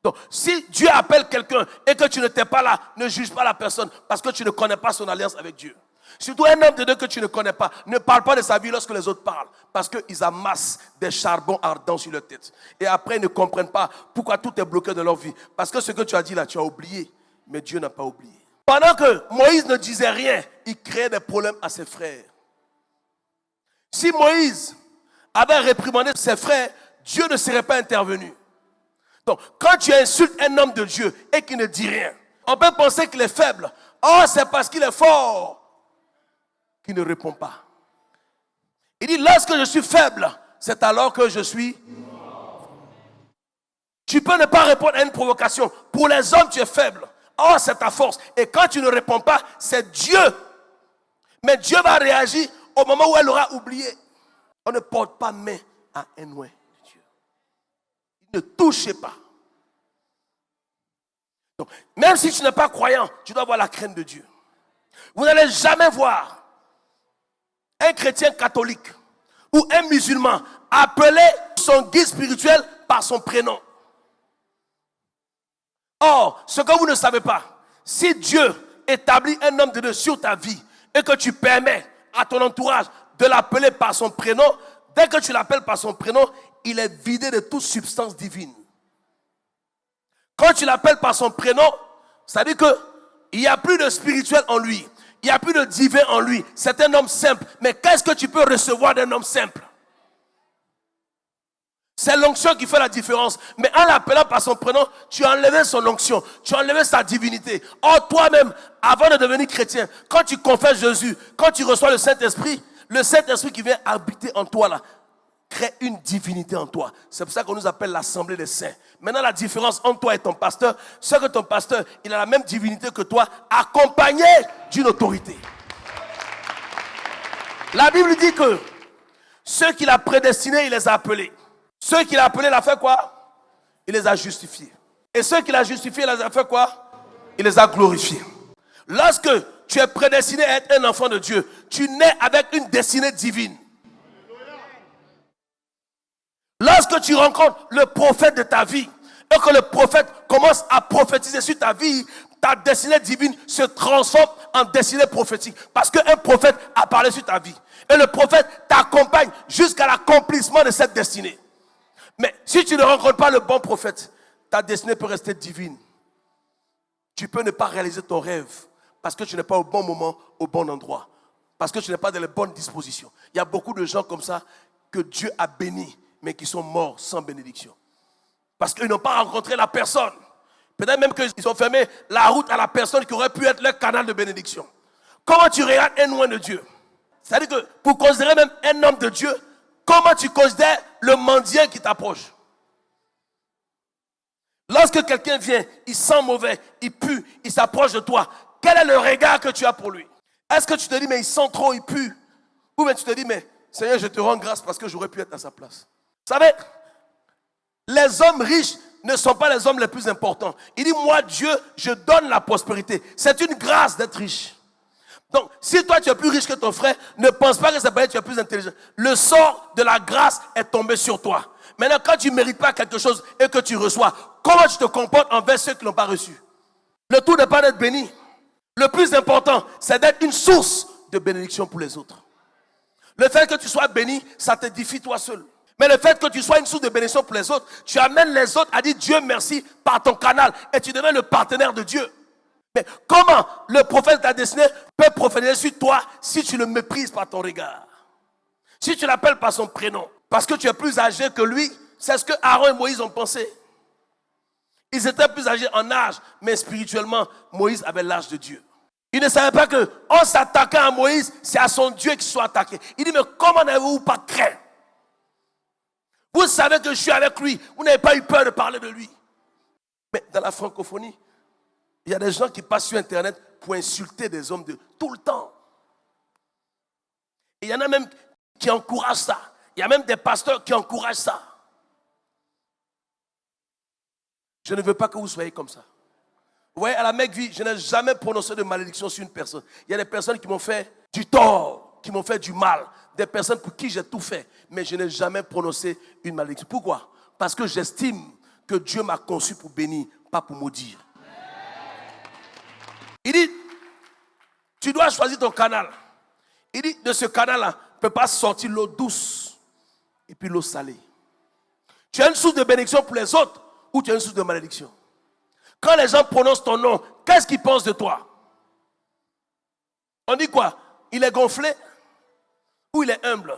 Donc, si Dieu appelle quelqu'un et que tu n'étais pas là, ne juge pas la personne parce que tu ne connais pas son alliance avec Dieu. Surtout un homme de Dieu que tu ne connais pas, ne parle pas de sa vie lorsque les autres parlent. Parce qu'ils amassent des charbons ardents sur leur tête. Et après, ils ne comprennent pas pourquoi tout est bloqué dans leur vie. Parce que ce que tu as dit là, tu as oublié. Mais Dieu n'a pas oublié. Pendant que Moïse ne disait rien, il créait des problèmes à ses frères. Si Moïse avait réprimandé ses frères, Dieu ne serait pas intervenu. Donc, quand tu insultes un homme de Dieu et qu'il ne dit rien, on peut penser qu'il est faible. Oh, c'est parce qu'il est fort qu'il ne répond pas. Il dit, lorsque je suis faible, c'est alors que je suis. Tu peux ne pas répondre à une provocation. Pour les hommes, tu es faible. Oh, c'est ta force. Et quand tu ne réponds pas, c'est Dieu. Mais Dieu va réagir au moment où elle aura oublié. On ne porte pas main à un oint de Dieu. Ne touchez pas. Donc, même si tu n'es pas croyant, tu dois avoir la crainte de Dieu. Vous n'allez jamais voir un chrétien catholique ou un musulman appeler son guide spirituel par son prénom. Or, ce que vous ne savez pas, si Dieu établit un homme de Dieu sur ta vie et que tu permets à ton entourage de l'appeler par son prénom, dès que tu l'appelles par son prénom, il est vidé de toute substance divine. Quand tu l'appelles par son prénom, ça veut dire qu'il n'y a plus de spirituel en lui. Il n'y a plus de divin en lui. C'est un homme simple. Mais qu'est-ce que tu peux recevoir d'un homme simple? C'est l'onction qui fait la différence. Mais en l'appelant par son prénom, tu as enlevé son onction. Tu as enlevé sa divinité. Or, toi-même, avant de devenir chrétien, quand tu confesses Jésus, quand tu reçois le Saint-Esprit qui vient habiter en toi là, crée une divinité en toi. C'est pour ça qu'on nous appelle l'assemblée des saints. Maintenant, la différence entre toi et ton pasteur, c'est que ton pasteur, il a la même divinité que toi, accompagné d'une autorité. La Bible dit que ceux qu'il a prédestinés, il les a appelés. Ceux qu'il a appelés, il a fait quoi? Il les a justifiés. Et ceux qu'il a justifiés, il les a fait quoi? Il les a glorifiés. Lorsque tu es prédestiné à être un enfant de Dieu, tu nais avec une destinée divine. Lorsque tu rencontres le prophète de ta vie, et que le prophète commence à prophétiser sur ta vie, ta destinée divine se transforme en destinée prophétique. Parce qu'un prophète a parlé sur ta vie. Et le prophète t'accompagne jusqu'à l'accomplissement de cette destinée. Mais si tu ne rencontres pas le bon prophète, ta destinée peut rester divine. Tu peux ne pas réaliser ton rêve parce que tu n'es pas au bon moment, au bon endroit. Parce que tu n'es pas dans les bonnes dispositions. Il y a beaucoup de gens comme ça que Dieu a bénis, mais qui sont morts sans bénédiction. Parce qu'ils n'ont pas rencontré la personne. Peut-être même qu'ils ont fermé la route à la personne qui aurait pu être leur canal de bénédiction. Comment tu regardes un loin de Dieu? C'est-à-dire que pour considérer même un homme de Dieu, comment tu considères le mendiant qui t'approche? Lorsque quelqu'un vient, il sent mauvais, il pue, il s'approche de toi, quel est le regard que tu as pour lui? Est-ce que tu te dis, mais il sent trop, il pue? Ou bien tu te dis, mais Seigneur, je te rends grâce parce que j'aurais pu être à sa place. Vous savez, les hommes riches ne sont pas les hommes les plus importants. Il dit, moi Dieu, je donne la prospérité. C'est une grâce d'être riche. Donc, si toi tu es plus riche que ton frère, ne pense pas que c'est parce que tu es plus intelligent. Le sort de la grâce est tombé sur toi. Maintenant, quand tu ne mérites pas quelque chose et que tu reçois, comment tu te comportes envers ceux qui ne l'ont pas reçu? Le tout n'est pas d'être béni. Le plus important, c'est d'être une source de bénédiction pour les autres. Le fait que tu sois béni, ça t'édifie toi seul. Mais le fait que tu sois une source de bénédiction pour les autres, tu amènes les autres à dire Dieu merci par ton canal et tu deviens le partenaire de Dieu. Mais comment le prophète de ta destinée peut prophétiser sur toi si tu le méprises par ton regard? Si tu l'appelles par son prénom, parce que tu es plus âgé que lui, c'est ce que Aaron et Moïse ont pensé. Ils étaient plus âgés en âge, mais spirituellement, Moïse avait l'âge de Dieu. Ils ne savaient pas qu'en s'attaquant à Moïse, c'est à son Dieu qu'ils sont attaqués. Il dit, mais comment n'avez-vous pas craint? Vous savez que je suis avec lui. Vous n'avez pas eu peur de parler de lui. Mais dans la francophonie, il y a des gens qui passent sur Internet pour insulter des hommes de tout le temps. Et il y en a même qui encouragent ça. Il y a même des pasteurs qui encouragent ça. Je ne veux pas que vous soyez comme ça. Vous voyez, à la Mecque Vie, je n'ai jamais prononcé de malédiction sur une personne. Il y a des personnes qui m'ont fait du tort, qui m'ont fait du mal. Des personnes pour qui j'ai tout fait. Mais je n'ai jamais prononcé une malédiction. Pourquoi? Parce que j'estime que Dieu m'a conçu pour bénir, pas pour maudire. Il dit, tu dois choisir ton canal. Il dit, de ce canal-là, ne peut pas sortir l'eau douce et puis l'eau salée. Tu as une source de bénédiction pour les autres ou tu as une source de malédiction. Quand les gens prononcent ton nom, qu'est-ce qu'ils pensent de toi? On dit quoi? Il est gonflé ou il est humble?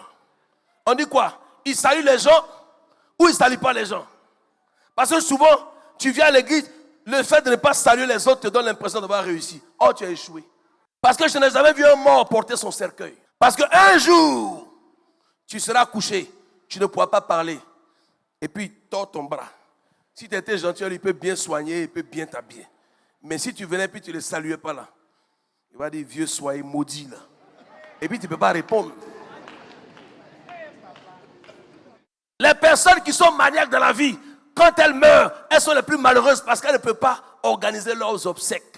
On dit quoi? Il salue les gens ou il ne salue pas les gens? Parce que souvent, tu viens à l'église, le fait de ne pas saluer les autres te donne l'impression d'avoir réussi. Oh, tu as échoué. Parce que je n'ai jamais vu un mort porter son cercueil. Parce qu'un jour, tu seras couché, tu ne pourras pas parler. Et puis, tords ton bras. Si tu étais gentil, il peut bien soigner, il peut bien t'habiller. Mais si tu venais et puis tu ne le saluais pas là, il va dire, vieux, soyez maudit là. Et puis tu ne peux pas répondre. Les personnes qui sont maniaques dans la vie, quand elles meurent, elles sont les plus malheureuses parce qu'elles ne peuvent pas organiser leurs obsèques.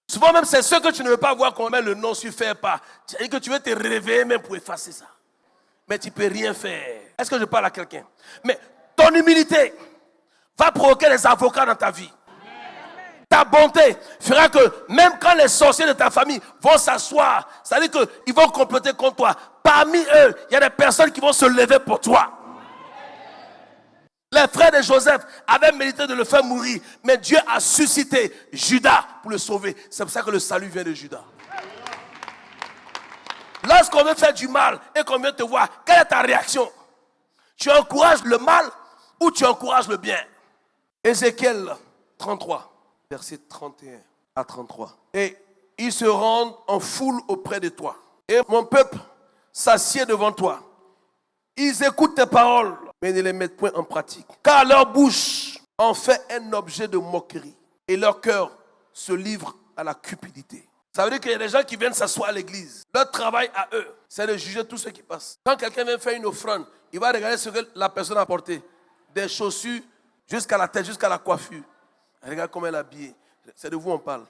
Souvent même, c'est ceux que tu ne veux pas voir qu'on met le nom sur faire pas. C'est-à-dire que tu veux te réveiller même pour effacer ça. Mais tu ne peux rien faire. Est-ce que je parle à quelqu'un? Mais ton humilité va provoquer les avocats dans ta vie. Ta bonté fera que même quand les sorciers de ta famille vont s'asseoir, c'est-à-dire qu'ils vont comploter contre toi, parmi eux, il y a des personnes qui vont se lever pour toi. Les frères de Joseph avaient mérité de le faire mourir, mais Dieu a suscité Judas pour le sauver. C'est pour ça que le salut vient de Judas. Lorsqu'on veut faire du mal et qu'on vient te voir, quelle est ta réaction? Tu encourages le mal ou tu encourages le bien? Ézéchiel 33, verset 31 à 33. Et ils se rendent en foule auprès de toi. Et mon peuple s'assied devant toi. Ils écoutent tes paroles, mais ne les mettent point en pratique. Car leur bouche en fait un objet de moquerie. Et leur cœur se livre à la cupidité. Ça veut dire qu'il y a des gens qui viennent s'asseoir à l'église. Leur travail à eux, c'est de juger tout ce qui passe. Quand quelqu'un vient faire une offrande, il va regarder ce que la personne a apporté. des chaussures jusqu'à la tête, jusqu'à la coiffure. Regarde comment elle est habillée. C'est de vous on parle.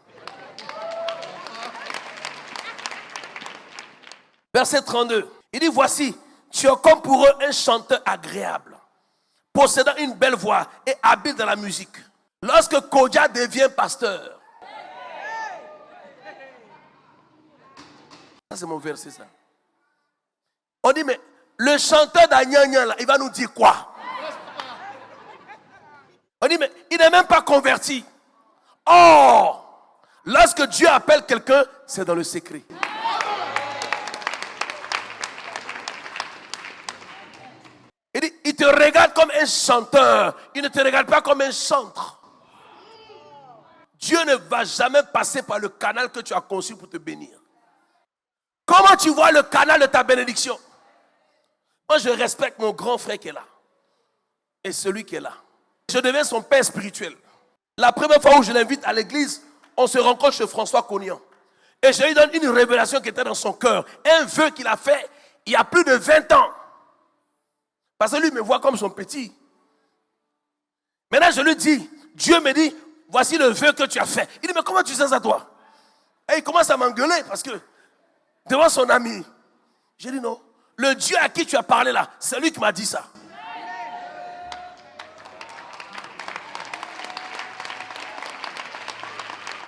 Verset 32. Il dit, voici, tu es comme pour eux un chanteur agréable, possédant une belle voix et habile dans la musique. Lorsque Kodja devient pasteur. Ça, c'est mon verset, ça. On dit, mais le chanteur d'Agnagnan, il va nous dire quoi? On dit, mais il n'est même pas converti. Or, lorsque Dieu appelle quelqu'un, c'est dans le secret. Il dit, il te regarde comme un chanteur. Il ne te regarde pas comme un chantre. Dieu ne va jamais passer par le canal que tu as conçu pour te bénir. Comment tu vois le canal de ta bénédiction? Moi, je respecte mon grand frère qui est là. Et celui qui est là. Je deviens son père spirituel. La première fois où je l'invite à l'église, on se rencontre chez François Cognan. Et je lui donne une révélation qui était dans son cœur. Un vœu qu'il a fait il y a plus de 20 ans. Parce que lui me voit comme son petit. Maintenant, je lui dis, Dieu me dit, voici le vœu que tu as fait. Il dit, mais comment tu sais ça toi? Et il commence à m'engueuler parce que, devant son ami, j'ai dit non. Le Dieu à qui tu as parlé là, c'est lui qui m'a dit ça.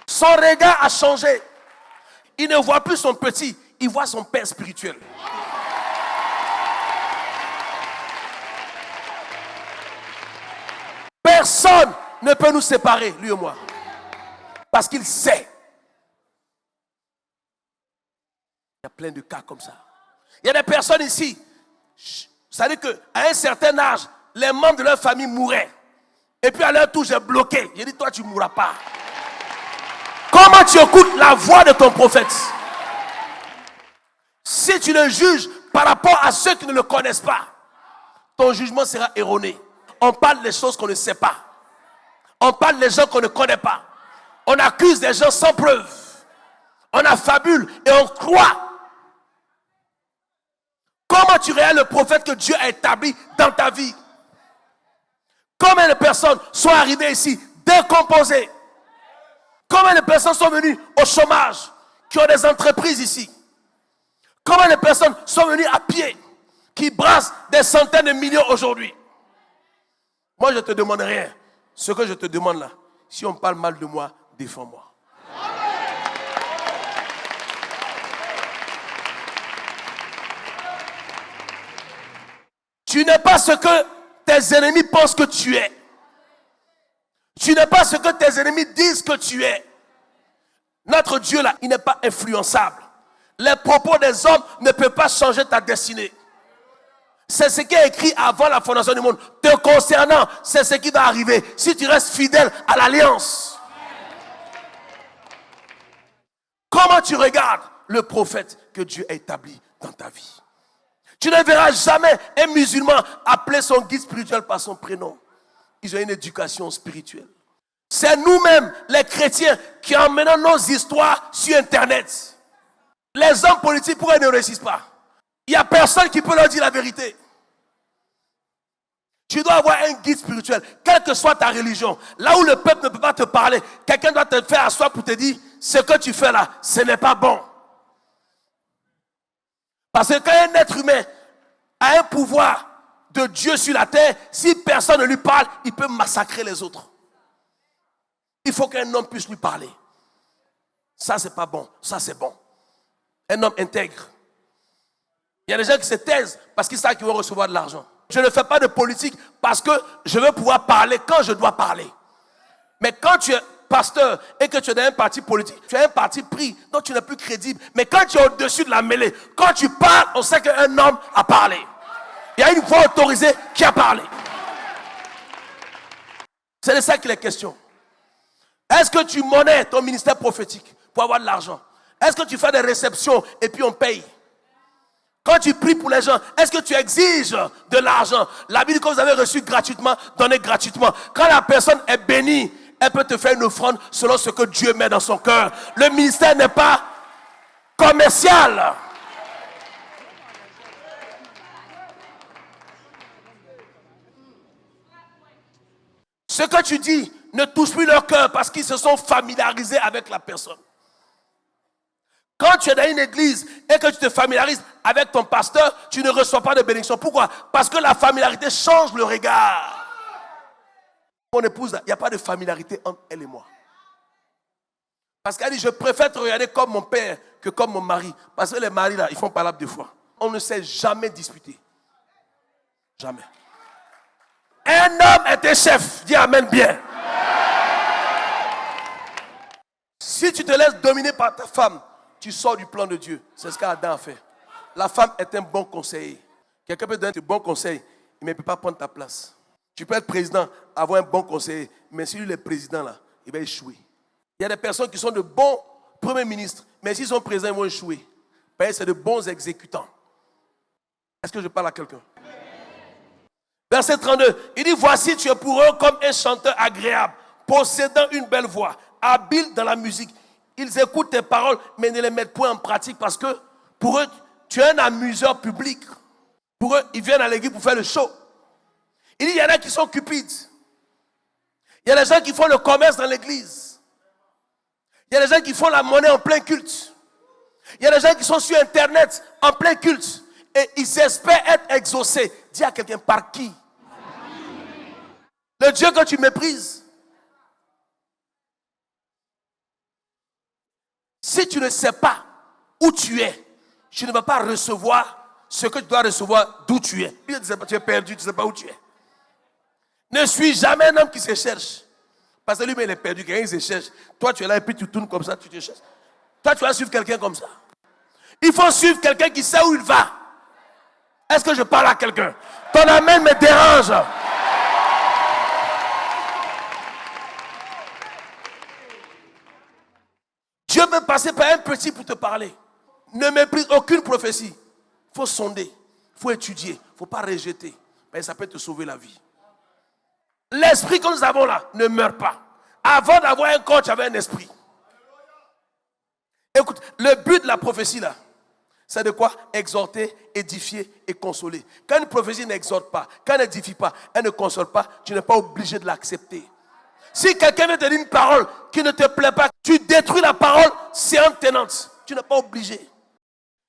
Son regard a changé. Il ne voit plus son petit, il voit son père spirituel. Personne ne peut nous séparer, lui et moi. Parce qu'il sait. Il y a plein de cas comme ça. Il y a des personnes ici, ça veut dire qu'à un certain âge, les membres de leur famille mouraient. Et puis à leur tour, j'ai bloqué. J'ai dit, toi, tu ne mourras pas. Comment tu écoutes la voix de ton prophète? Si tu le juges par rapport à ceux qui ne le connaissent pas, ton jugement sera erroné. On parle des choses qu'on ne sait pas. On parle des gens qu'on ne connaît pas. On accuse des gens sans preuve. On affabule et on croit. Comment tu réalises le prophète que Dieu a établi dans ta vie? Combien de personnes sont arrivées ici décomposées? Combien de personnes sont venues au chômage, qui ont des entreprises ici? Combien de personnes sont venues à pied, qui brassent des centaines de millions aujourd'hui? Moi, je ne te demande rien. Ce que je te demande là, si on parle mal de moi, défends-moi. Tu n'es pas ce que tes ennemis pensent que tu es. Tu n'es pas ce que tes ennemis disent que tu es. Notre Dieu là, il n'est pas influençable. Les propos des hommes ne peuvent pas changer ta destinée. C'est ce qui est écrit avant la fondation du monde. Te concernant, c'est ce qui va arriver si tu restes fidèle à l'alliance. Comment tu regardes le prophète que Dieu a établi dans ta vie? Tu ne verras jamais un musulman appeler son guide spirituel par son prénom. Ils ont une éducation spirituelle. C'est nous-mêmes, les chrétiens, qui emmenons nos histoires sur Internet. Les hommes politiques, pourquoi ils ne réussissent pas? Il n'y a personne qui peut leur dire la vérité. Tu dois avoir un guide spirituel, quelle que soit ta religion. Là où le peuple ne peut pas te parler, quelqu'un doit te faire asseoir pour te dire, ce que tu fais là, ce n'est pas bon. Parce que quand un être humain a un pouvoir de Dieu sur la terre, si personne ne lui parle, il peut massacrer les autres. Il faut qu'un homme puisse lui parler. Ça, c'est pas bon. Ça, c'est bon. Un homme intègre. Il y a des gens qui se taisent parce qu'ils savent qu'ils vont recevoir de l'argent. Je ne fais pas de politique parce que je veux pouvoir parler quand je dois parler. Mais quand tu es pasteur et que tu es dans un parti politique, tu as un parti pris, donc tu n'es plus crédible. Mais quand tu es au-dessus de la mêlée, quand tu parles, on sait qu'un homme a parlé. Il y a une voix autorisée qui a parlé. C'est de ça qu'il est question. Est-ce que tu monnaies ton ministère prophétique pour avoir de l'argent? Est-ce que tu fais des réceptions et puis on paye? Quand tu pries pour les gens, est-ce que tu exiges de l'argent? La Bible dit que vous avez reçu gratuitement, donnez gratuitement. Quand la personne est bénie, elle peut te faire une offrande selon ce que Dieu met dans son cœur. Le ministère n'est pas commercial. Ce que tu dis ne touche plus leur cœur parce qu'ils se sont familiarisés avec la personne. Quand tu es dans une église et que tu te familiarises avec ton pasteur, tu ne reçois pas de bénédiction. Pourquoi? Parce que la familiarité change le regard. Mon épouse, il n'y a pas de familiarité entre elle et moi. Parce qu'elle dit, je préfère te regarder comme mon père que comme mon mari. Parce que les maris, là, ils font palabre des fois. On ne s'est jamais disputé. Jamais. Un homme était chef. Dis amen bien. Si tu te laisses dominer par ta femme, tu sors du plan de Dieu. C'est ce qu'Adam a fait. La femme est un bon conseiller. Quelqu'un peut donner de bons conseils, mais il ne peut pas prendre ta place. Tu peux être président, avoir un bon conseiller, mais si lui est président, là, il va échouer. Il y a des personnes qui sont de bons premiers ministres, mais s'ils sont présidents, ils vont échouer. Parce que c'est de bons exécutants. Est-ce que je parle à quelqu'un? Verset 32, il dit, voici, tu es pour eux comme un chanteur agréable, possédant une belle voix, habile dans la musique. Ils écoutent tes paroles, mais ne les mettent point en pratique parce que pour eux, tu es un amuseur public. Pour eux, ils viennent à l'église pour faire le show. Il dit, il y en a qui sont cupides. Il y a des gens qui font le commerce dans l'église. Il y a des gens qui font la monnaie en plein culte. Il y a des gens qui sont sur Internet en plein culte. Et ils espèrent être exaucés. Dis à quelqu'un, par qui? Le Dieu que tu méprises. Si tu ne sais pas où tu es, tu ne vas pas recevoir ce que tu dois recevoir d'où tu es. Tu es perdu, tu ne sais pas où tu es. Ne suis jamais un homme qui se cherche. Parce que lui, il est perdu, quelqu'un se cherche. Toi, tu es là et puis tu tournes comme ça, tu te cherches. Toi, tu vas suivre quelqu'un comme ça. Il faut suivre quelqu'un qui sait où il va. Est-ce que je parle à quelqu'un? Ton amen me dérange. Dieu peut passer par un petit pour te parler. Ne méprise aucune prophétie. Il faut sonder, il faut étudier, il ne faut pas rejeter. Mais ça peut te sauver la vie. L'esprit que nous avons là ne meurt pas. Avant d'avoir un corps, tu avais un esprit. Écoute, le but de la prophétie là, c'est de quoi? Exhorter, édifier et consoler. Quand une prophétie n'exhorte pas, quand elle n'édifie pas, elle ne console pas, tu n'es pas obligé de l'accepter. Si quelqu'un vient te dire une parole qui ne te plaît pas, tu détruis la parole séante tenante. Tu n'es pas obligé.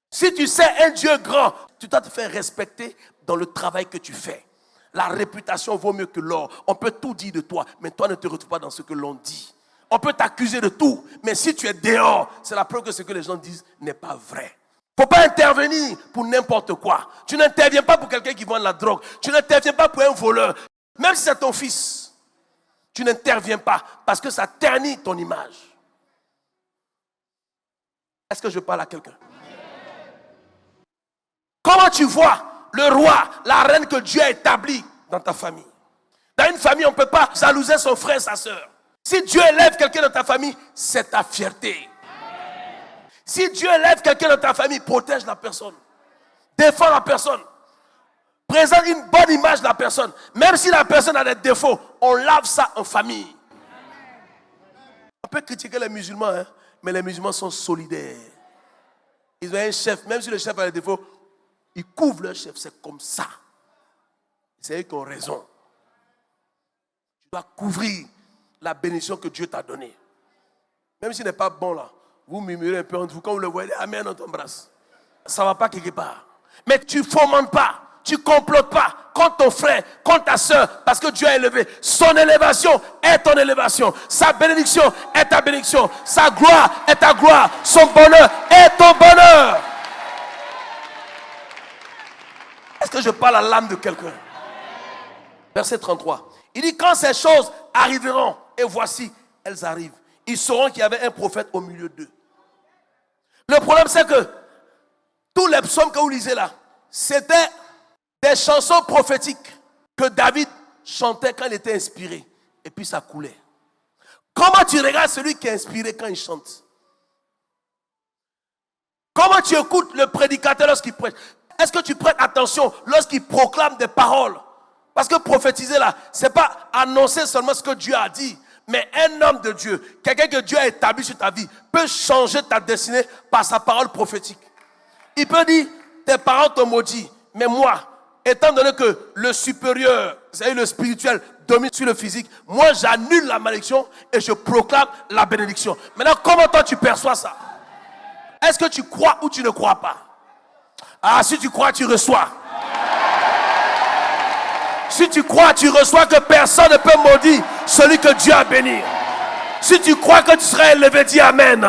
Si tu sais un Dieu grand, tu dois te faire respecter dans le travail que tu fais. La réputation vaut mieux que l'or. On peut tout dire de toi, mais toi ne te retrouves pas dans ce que l'on dit. On peut t'accuser de tout, mais si tu es dehors, c'est la preuve que ce que les gens disent n'est pas vrai. Il ne faut pas intervenir pour n'importe quoi. Tu n'interviens pas pour quelqu'un qui vend de la drogue. Tu n'interviens pas pour un voleur. Même si c'est ton fils, tu n'interviens pas parce que ça ternit ton image. Est-ce que je parle à quelqu'un? Comment tu vois le roi, la reine que Dieu a établi dans ta famille? Dans une famille, on ne peut pas jalouser son frère, sa soeur. Si Dieu élève quelqu'un dans ta famille, c'est ta fierté. Si Dieu élève quelqu'un dans ta famille, protège la personne. Défends la personne. Présente une bonne image de la personne. Même si la personne a des défauts, on lave ça en famille. On peut critiquer les musulmans, hein, mais les musulmans sont solidaires. Ils ont un chef, même si le chef a des défauts, ils couvrent leur chef, c'est comme ça. C'est eux qui ont raison. Tu dois couvrir la bénédiction que Dieu t'a donnée. Même s'il n'est pas bon là, vous murmurez un peu entre vous, quand vous le voyez, amen, on t'embrasse. Ça ne va pas quelque part. Mais tu ne fomentes pas, tu ne complotes pas contre ton frère, contre ta soeur, parce que Dieu a élevé. Son élévation est ton élévation. Sa bénédiction est ta bénédiction. Sa gloire est ta gloire. Son bonheur est ton bonheur. Est-ce que je parle à l'âme de quelqu'un? Verset 33. Il dit, quand ces choses arriveront, et voici, elles arrivent, ils sauront qu'il y avait un prophète au milieu d'eux. Le problème, c'est que tous les psaumes que vous lisez là, c'était des chansons prophétiques que David chantait quand il était inspiré. Et puis ça coulait. Comment tu regardes celui qui est inspiré quand il chante? Comment tu écoutes le prédicateur lorsqu'il prêche? Est-ce que tu prêtes attention lorsqu'il proclame des paroles? Parce que prophétiser là, ce n'est pas annoncer seulement ce que Dieu a dit. Mais un homme de Dieu, quelqu'un que Dieu a établi sur ta vie, peut changer ta destinée par sa parole prophétique. Il peut dire, tes parents t'ont maudit, mais moi, étant donné que le supérieur, c'est-à-dire le spirituel, domine sur le physique. Moi, j'annule la malédiction et je proclame la bénédiction. Maintenant, comment toi tu perçois ça? Est-ce que tu crois ou tu ne crois pas? Ah, si tu crois, tu reçois. Si tu crois, tu reçois que personne ne peut maudire celui que Dieu a béni. Si tu crois que tu seras élevé, dis Amen.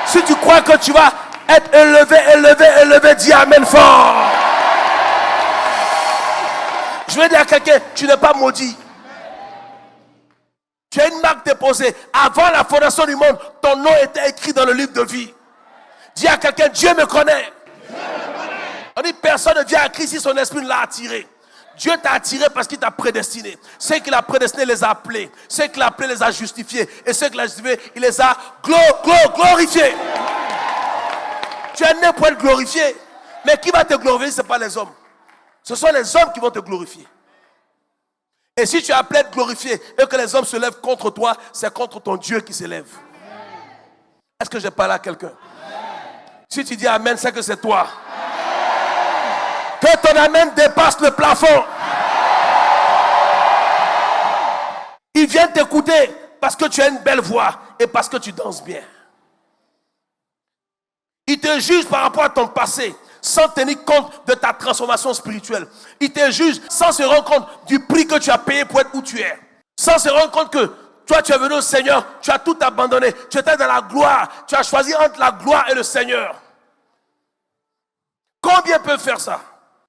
Si tu crois que tu vas être élevé, dis Amen fort. Je vais dire à quelqu'un, tu n'es pas maudit. Tu as une marque déposée. Avant la fondation du monde, ton nom était écrit dans le livre de vie. Dis à quelqu'un, Dieu me connaît. On dit, personne ne vient à Christ si son esprit l'a attiré. Dieu t'a attiré parce qu'il t'a prédestiné. Ceux qu'il a prédestinés, les a appelés. Ceux qu'il a appelés, les a justifiés. Et ceux qu'il a justifiés, il les a glorifiés. Tu es né pour être glorifié. Mais qui va te glorifier, ce n'est pas les hommes. Ce sont les hommes qui vont te glorifier. Et si tu es appelé à être glorifié et que les hommes se lèvent contre toi, c'est contre ton Dieu qui s'élève. Est-ce que je parle à quelqu'un? Si tu dis Amen, c'est que c'est toi. Que ton Amen dépasse le plafond. Ils viennent t'écouter parce que tu as une belle voix et parce que tu danses bien. Ils te jugent par rapport à ton passé sans tenir compte de ta transformation spirituelle. Ils te jugent sans se rendre compte du prix que tu as payé pour être où tu es. Sans se rendre compte que toi tu es venu au Seigneur, tu as tout abandonné. Tu étais dans la gloire. Tu as choisi entre la gloire et le Seigneur. Combien peuvent faire ça?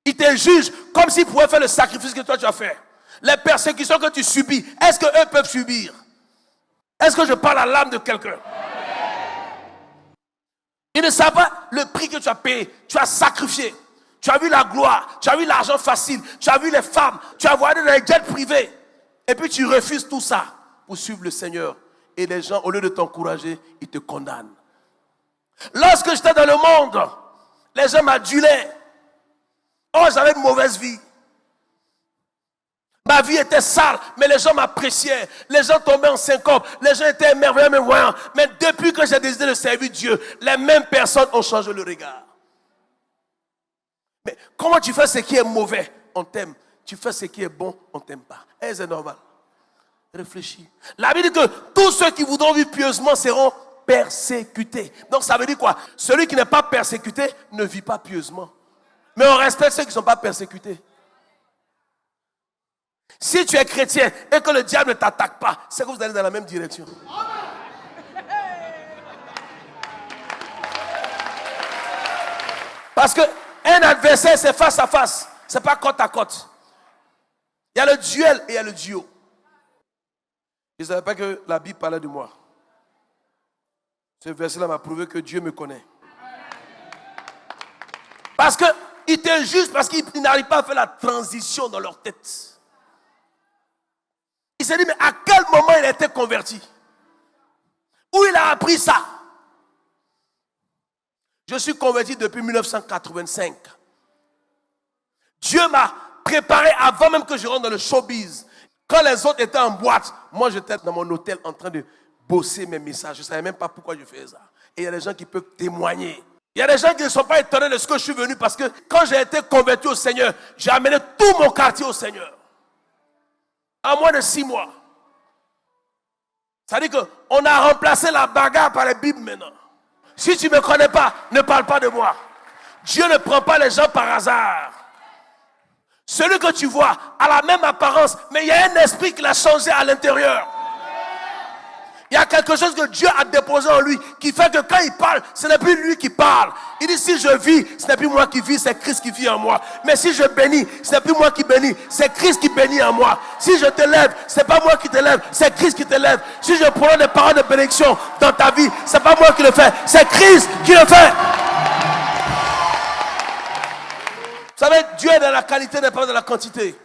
Ils te jugent comme s'ils pouvaient faire le sacrifice que toi tu as fait. Les persécutions que tu subis, est-ce qu'eux peuvent subir? Est-ce que je parle à l'âme de quelqu'un? Ils ne savent pas le prix que tu as payé. Tu as sacrifié. Tu as vu la gloire. Tu as vu l'argent facile. Tu as vu les femmes. Tu as voyagé dans les jets privés. Et puis tu refuses tout ça pour suivre le Seigneur. Et les gens, au lieu de t'encourager, ils te condamnent. Lorsque j'étais dans le monde, les gens m'adulaient. Oh, j'avais une mauvaise vie. Ma vie était sale, mais les gens m'appréciaient. Les gens tombaient en syncope. Les gens étaient émerveillés, me voyant. Mais depuis que j'ai décidé de servir Dieu, les mêmes personnes ont changé le regard. Mais comment tu fais ce qui est mauvais? On t'aime. Tu fais ce qui est bon, on ne t'aime pas. Et c'est normal. Réfléchis. La Bible dit que tous ceux qui voudront vivre pieusement seront persécutés. Donc ça veut dire quoi? Celui qui n'est pas persécuté ne vit pas pieusement. Mais on respecte ceux qui ne sont pas persécutés. Si tu es chrétien et que le diable ne t'attaque pas, c'est que vous allez dans la même direction. Parce qu'un adversaire, c'est face à face. Ce n'est pas côte à côte. Il y a le duel et il y a le duo. Je ne savais pas que la Bible parlait de moi. Ce verset-là m'a prouvé que Dieu me connaît. Parce qu'ils te jugent parce qu'ils n'arrivent pas à faire la transition dans leur tête. Il s'est dit, mais à quel moment il a été converti? Où il a appris ça? Je suis converti depuis 1985. Dieu m'a préparé avant même que je rentre dans le showbiz. Quand les autres étaient en boîte, moi j'étais dans mon hôtel en train de bosser mes messages. Je ne savais même pas pourquoi je faisais ça. Et il y a des gens qui peuvent témoigner. Il y a des gens qui ne sont pas étonnés de ce que je suis venu parce que quand j'ai été converti au Seigneur, j'ai amené tout mon quartier au Seigneur. En moins de 6 mois. Ça veut dire qu'on a remplacé la bagarre par les Bibles maintenant. Si tu ne me connais pas, ne parle pas de moi. Dieu ne prend pas les gens par hasard. Celui que tu vois a la même apparence, mais il y a un esprit qui l'a changé à l'intérieur. Il y a quelque chose que Dieu a déposé en lui qui fait que quand il parle, ce n'est plus lui qui parle. Il dit, si je vis, ce n'est plus moi qui vis, c'est Christ qui vit en moi. Mais si je bénis, ce n'est plus moi qui bénis, c'est Christ qui bénit en moi. Si je te lève, ce n'est pas moi qui te lève, c'est Christ qui te lève. Si je prends des paroles de bénédiction dans ta vie, ce n'est pas moi qui le fais, c'est Christ qui le fait. Vous savez, Dieu est dans la qualité, n'est pas dans la quantité.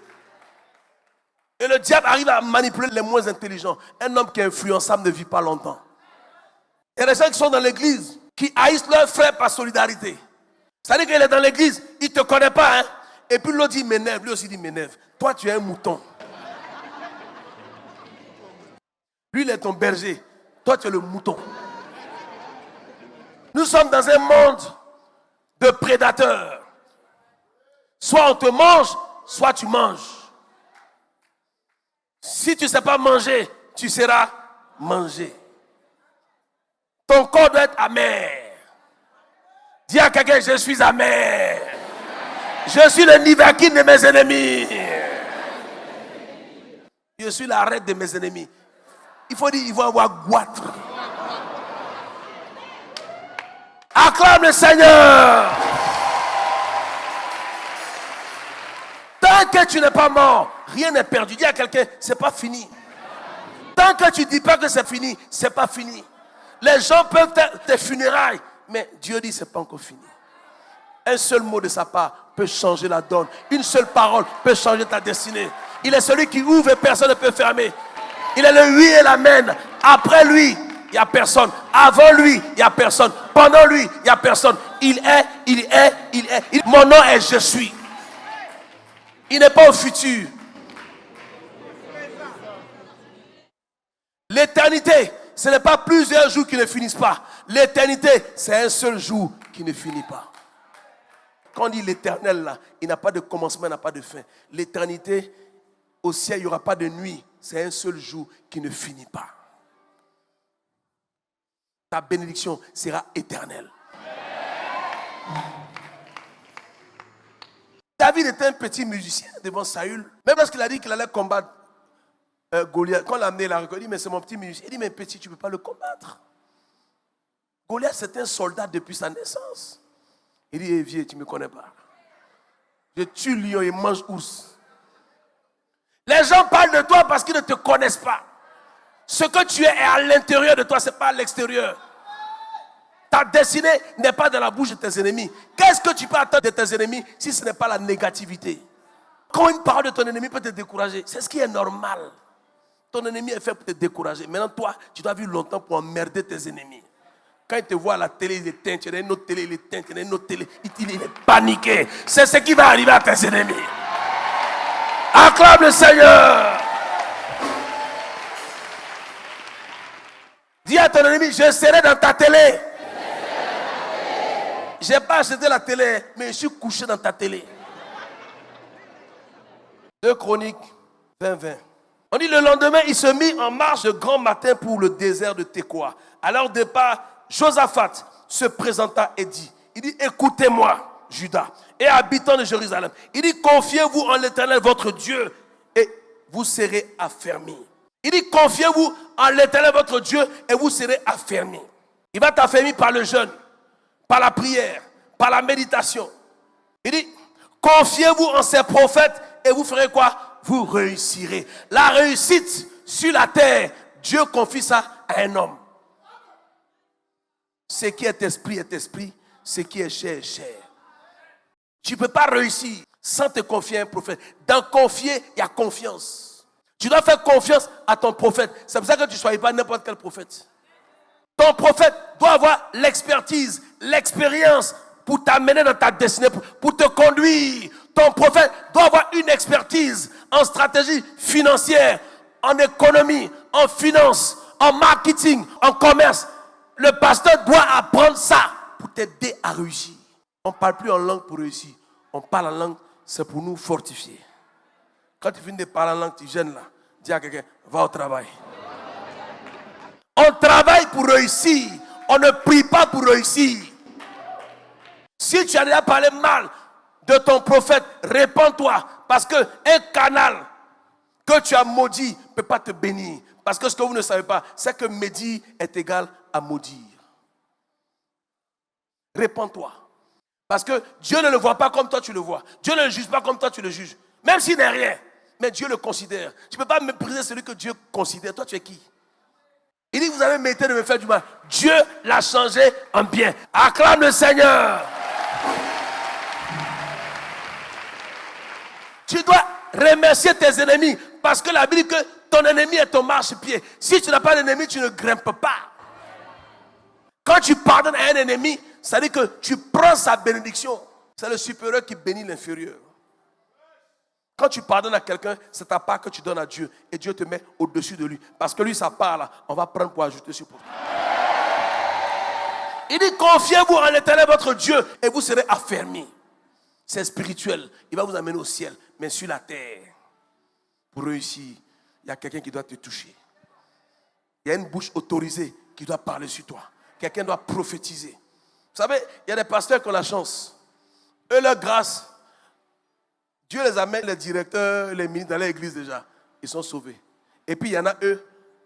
Et le diable arrive à manipuler les moins intelligents. Un homme qui est influençable ne vit pas longtemps. Il y a des gens qui sont dans l'église, qui haïssent leur frère par solidarité. C'est-à-dire qu'il est dans l'église, il ne te connaît pas. Hein? Et puis l'autre dit, il m'énerve. Lui aussi dit, il m'énerve. Toi, tu es un mouton. Lui, il est ton berger. Toi, tu es le mouton. Nous sommes dans un monde de prédateurs. Soit on te mange, soit tu manges. Si tu ne sais pas manger, tu seras mangé. Ton corps doit être amer. Dis à quelqu'un, je suis amer. Je suis le Nivakin de mes ennemis. Je suis la reine de mes ennemis. Il faut dire, il va avoir goitre. Acclame le Seigneur. Tant que tu n'es pas mort, rien n'est perdu. Dis à quelqu'un, c'est pas fini. Tant que tu ne dis pas que c'est fini, c'est pas fini. Les gens peuvent tes funérailles, mais Dieu dit c'est pas encore fini. Un seul mot de sa part peut changer la donne. Une seule parole peut changer ta destinée. Il est celui qui ouvre et personne ne peut fermer. Il est le oui et l'amen. Après lui, il n'y a personne. Avant lui, il n'y a personne. Pendant lui, il n'y a personne. Il est. Mon nom est je suis. Il n'est pas au futur. L'éternité, ce n'est pas plusieurs jours qui ne finissent pas. L'éternité, c'est un seul jour qui ne finit pas. Quand on dit l'éternel, là, il n'a pas de commencement, il n'a pas de fin. L'éternité, au ciel, il n'y aura pas de nuit. C'est un seul jour qui ne finit pas. Ta bénédiction sera éternelle. David était un petit musicien devant Saül. Même lorsqu'il a dit qu'il allait combattre Goliath, quand on l'a amené, il a reconnu, mais c'est mon petit musicien. Il dit, mais petit, tu ne peux pas le combattre. Goliath, c'est un soldat depuis sa naissance. Il dit, vieux, tu ne me connais pas. Je tue lion et mange ours. Les gens parlent de toi parce qu'ils ne te connaissent pas. Ce que tu es est à l'intérieur de toi, ce n'est pas à l'extérieur. Ta destinée n'est pas dans la bouche de tes ennemis. Qu'est-ce que tu peux attendre de tes ennemis si ce n'est pas la négativité? Quand une parole de ton ennemi peut te décourager, c'est ce qui est normal. Ton ennemi est fait pour te décourager. Maintenant, toi, tu dois vivre longtemps pour emmerder tes ennemis. Quand il te voit à la télé, il éteint. Il y a une autre télé, il éteint. Il y a une autre télé, il est paniqué. C'est ce qui va arriver à tes ennemis. Acclame le Seigneur. Dis à ton ennemi, je serai dans ta télé. Je n'ai pas acheté la télé, mais je suis couché dans ta télé. 2 Chroniques 20-20. On dit le lendemain, il se mit en marche de grand matin pour le désert de Tekoa. À leur départ, Josaphat se présenta et dit, il dit, écoutez-moi, Juda, et habitants de Jérusalem. Il dit, confiez-vous en l'Éternel, votre Dieu, et vous serez affermis. Il dit, confiez-vous en l'Éternel, votre Dieu, et vous serez affermis. Il va t'affermir par le jeûne, par la prière, par la méditation. Il dit, confiez-vous en ses prophètes, et vous ferez quoi? Vous réussirez. La réussite sur la terre, Dieu confie ça à un homme. Ce qui est esprit, ce qui est chair est chair. Tu ne peux pas réussir sans te confier à un prophète. Dans confier, il y a confiance. Tu dois faire confiance à ton prophète. C'est pour ça que tu ne choisis pas n'importe quel prophète. Ton prophète doit avoir l'expertise, l'expérience pour t'amener dans ta destinée, pour te conduire. Ton prophète doit avoir une expertise en stratégie financière, en économie, en finance, en marketing, en commerce. Le pasteur doit apprendre ça pour t'aider à réussir. On ne parle plus en langue pour réussir. On parle en langue, c'est pour nous fortifier. Quand tu finis de parler en langue, tu gênes là. Dis à quelqu'un, va au travail. On travaille pour réussir. On ne prie pas pour réussir. Si tu as déjà parlé mal de ton prophète, répands-toi. Parce qu'un canal que tu as maudit ne peut pas te bénir. Parce que ce que vous ne savez pas, c'est que médire est égal à maudire. Répands-toi. Parce que Dieu ne le voit pas comme toi tu le vois. Dieu ne le juge pas comme toi tu le juges. Même s'il n'est rien. Mais Dieu le considère. Tu ne peux pas mépriser celui que Dieu considère. Toi tu es qui? Il dit, vous avez mérité de me faire du mal. Dieu l'a changé en bien. Acclame le Seigneur. Tu dois remercier tes ennemis. Parce que la Bible dit que ton ennemi est ton marchepied. Si tu n'as pas d'ennemi, tu ne grimpes pas. Quand tu pardonnes à un ennemi, ça veut dire que tu prends sa bénédiction. C'est le supérieur qui bénit l'inférieur. Quand tu pardonnes à quelqu'un, c'est ta part que tu donnes à Dieu. Et Dieu te met au-dessus de lui. Parce que lui, sa part là, on va prendre pour ajouter sur toi. Il dit, confiez-vous en l'Éternel, votre Dieu, et vous serez affermis. C'est spirituel. Il va vous amener au ciel. Mais sur la terre, pour réussir, il y a quelqu'un qui doit te toucher. Il y a une bouche autorisée qui doit parler sur toi. Quelqu'un doit prophétiser. Vous savez, il y a des pasteurs qui ont la chance. Eux, leur grâce, Dieu les amène, les directeurs, les ministres dans l'église déjà. Ils sont sauvés. Et puis il y en a eux,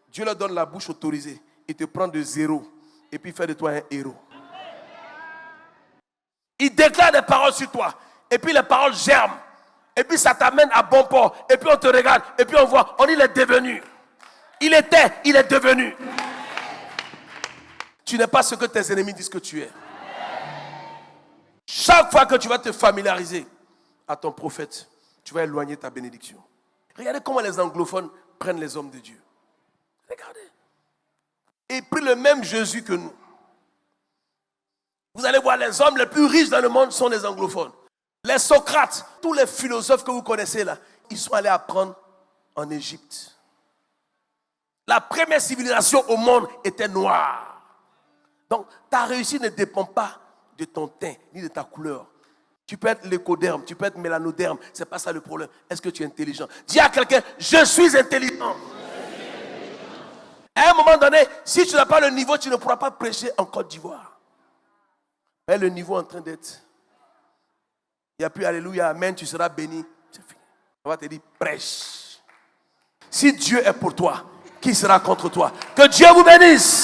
Dieu leur donne la bouche autorisée. Il te prend de zéro. Et puis il fait de toi un héros. Il déclare des paroles sur toi. Et puis les paroles germent. Et puis ça t'amène à bon port. Et puis on te regarde. Et puis on voit, on dit il est devenu. Il était, il est devenu. Tu n'es pas ce que tes ennemis disent que tu es. Chaque fois que tu vas te familiariser à ton prophète, tu vas éloigner ta bénédiction. Regardez comment les anglophones prennent les hommes de Dieu. Regardez. Ils prient le même Jésus que nous. Vous allez voir, les hommes les plus riches dans le monde sont les anglophones. Les Socrates, tous les philosophes que vous connaissez là, ils sont allés apprendre en Égypte. La première civilisation au monde était noire. Donc, ta réussite ne dépend pas de ton teint, ni de ta couleur. Tu peux être l'écoderme, tu peux être mélanoderme. Ce n'est pas ça le problème. Est-ce que tu es intelligent? Dis à quelqu'un, je suis intelligent. À un moment donné, si tu n'as pas le niveau, tu ne pourras pas prêcher en Côte d'Ivoire. Mais le niveau est en train d'être. Il n'y a plus alléluia, amen, tu seras béni. C'est fini. On va te dire, prêche. Si Dieu est pour toi, qui sera contre toi? Que Dieu vous bénisse.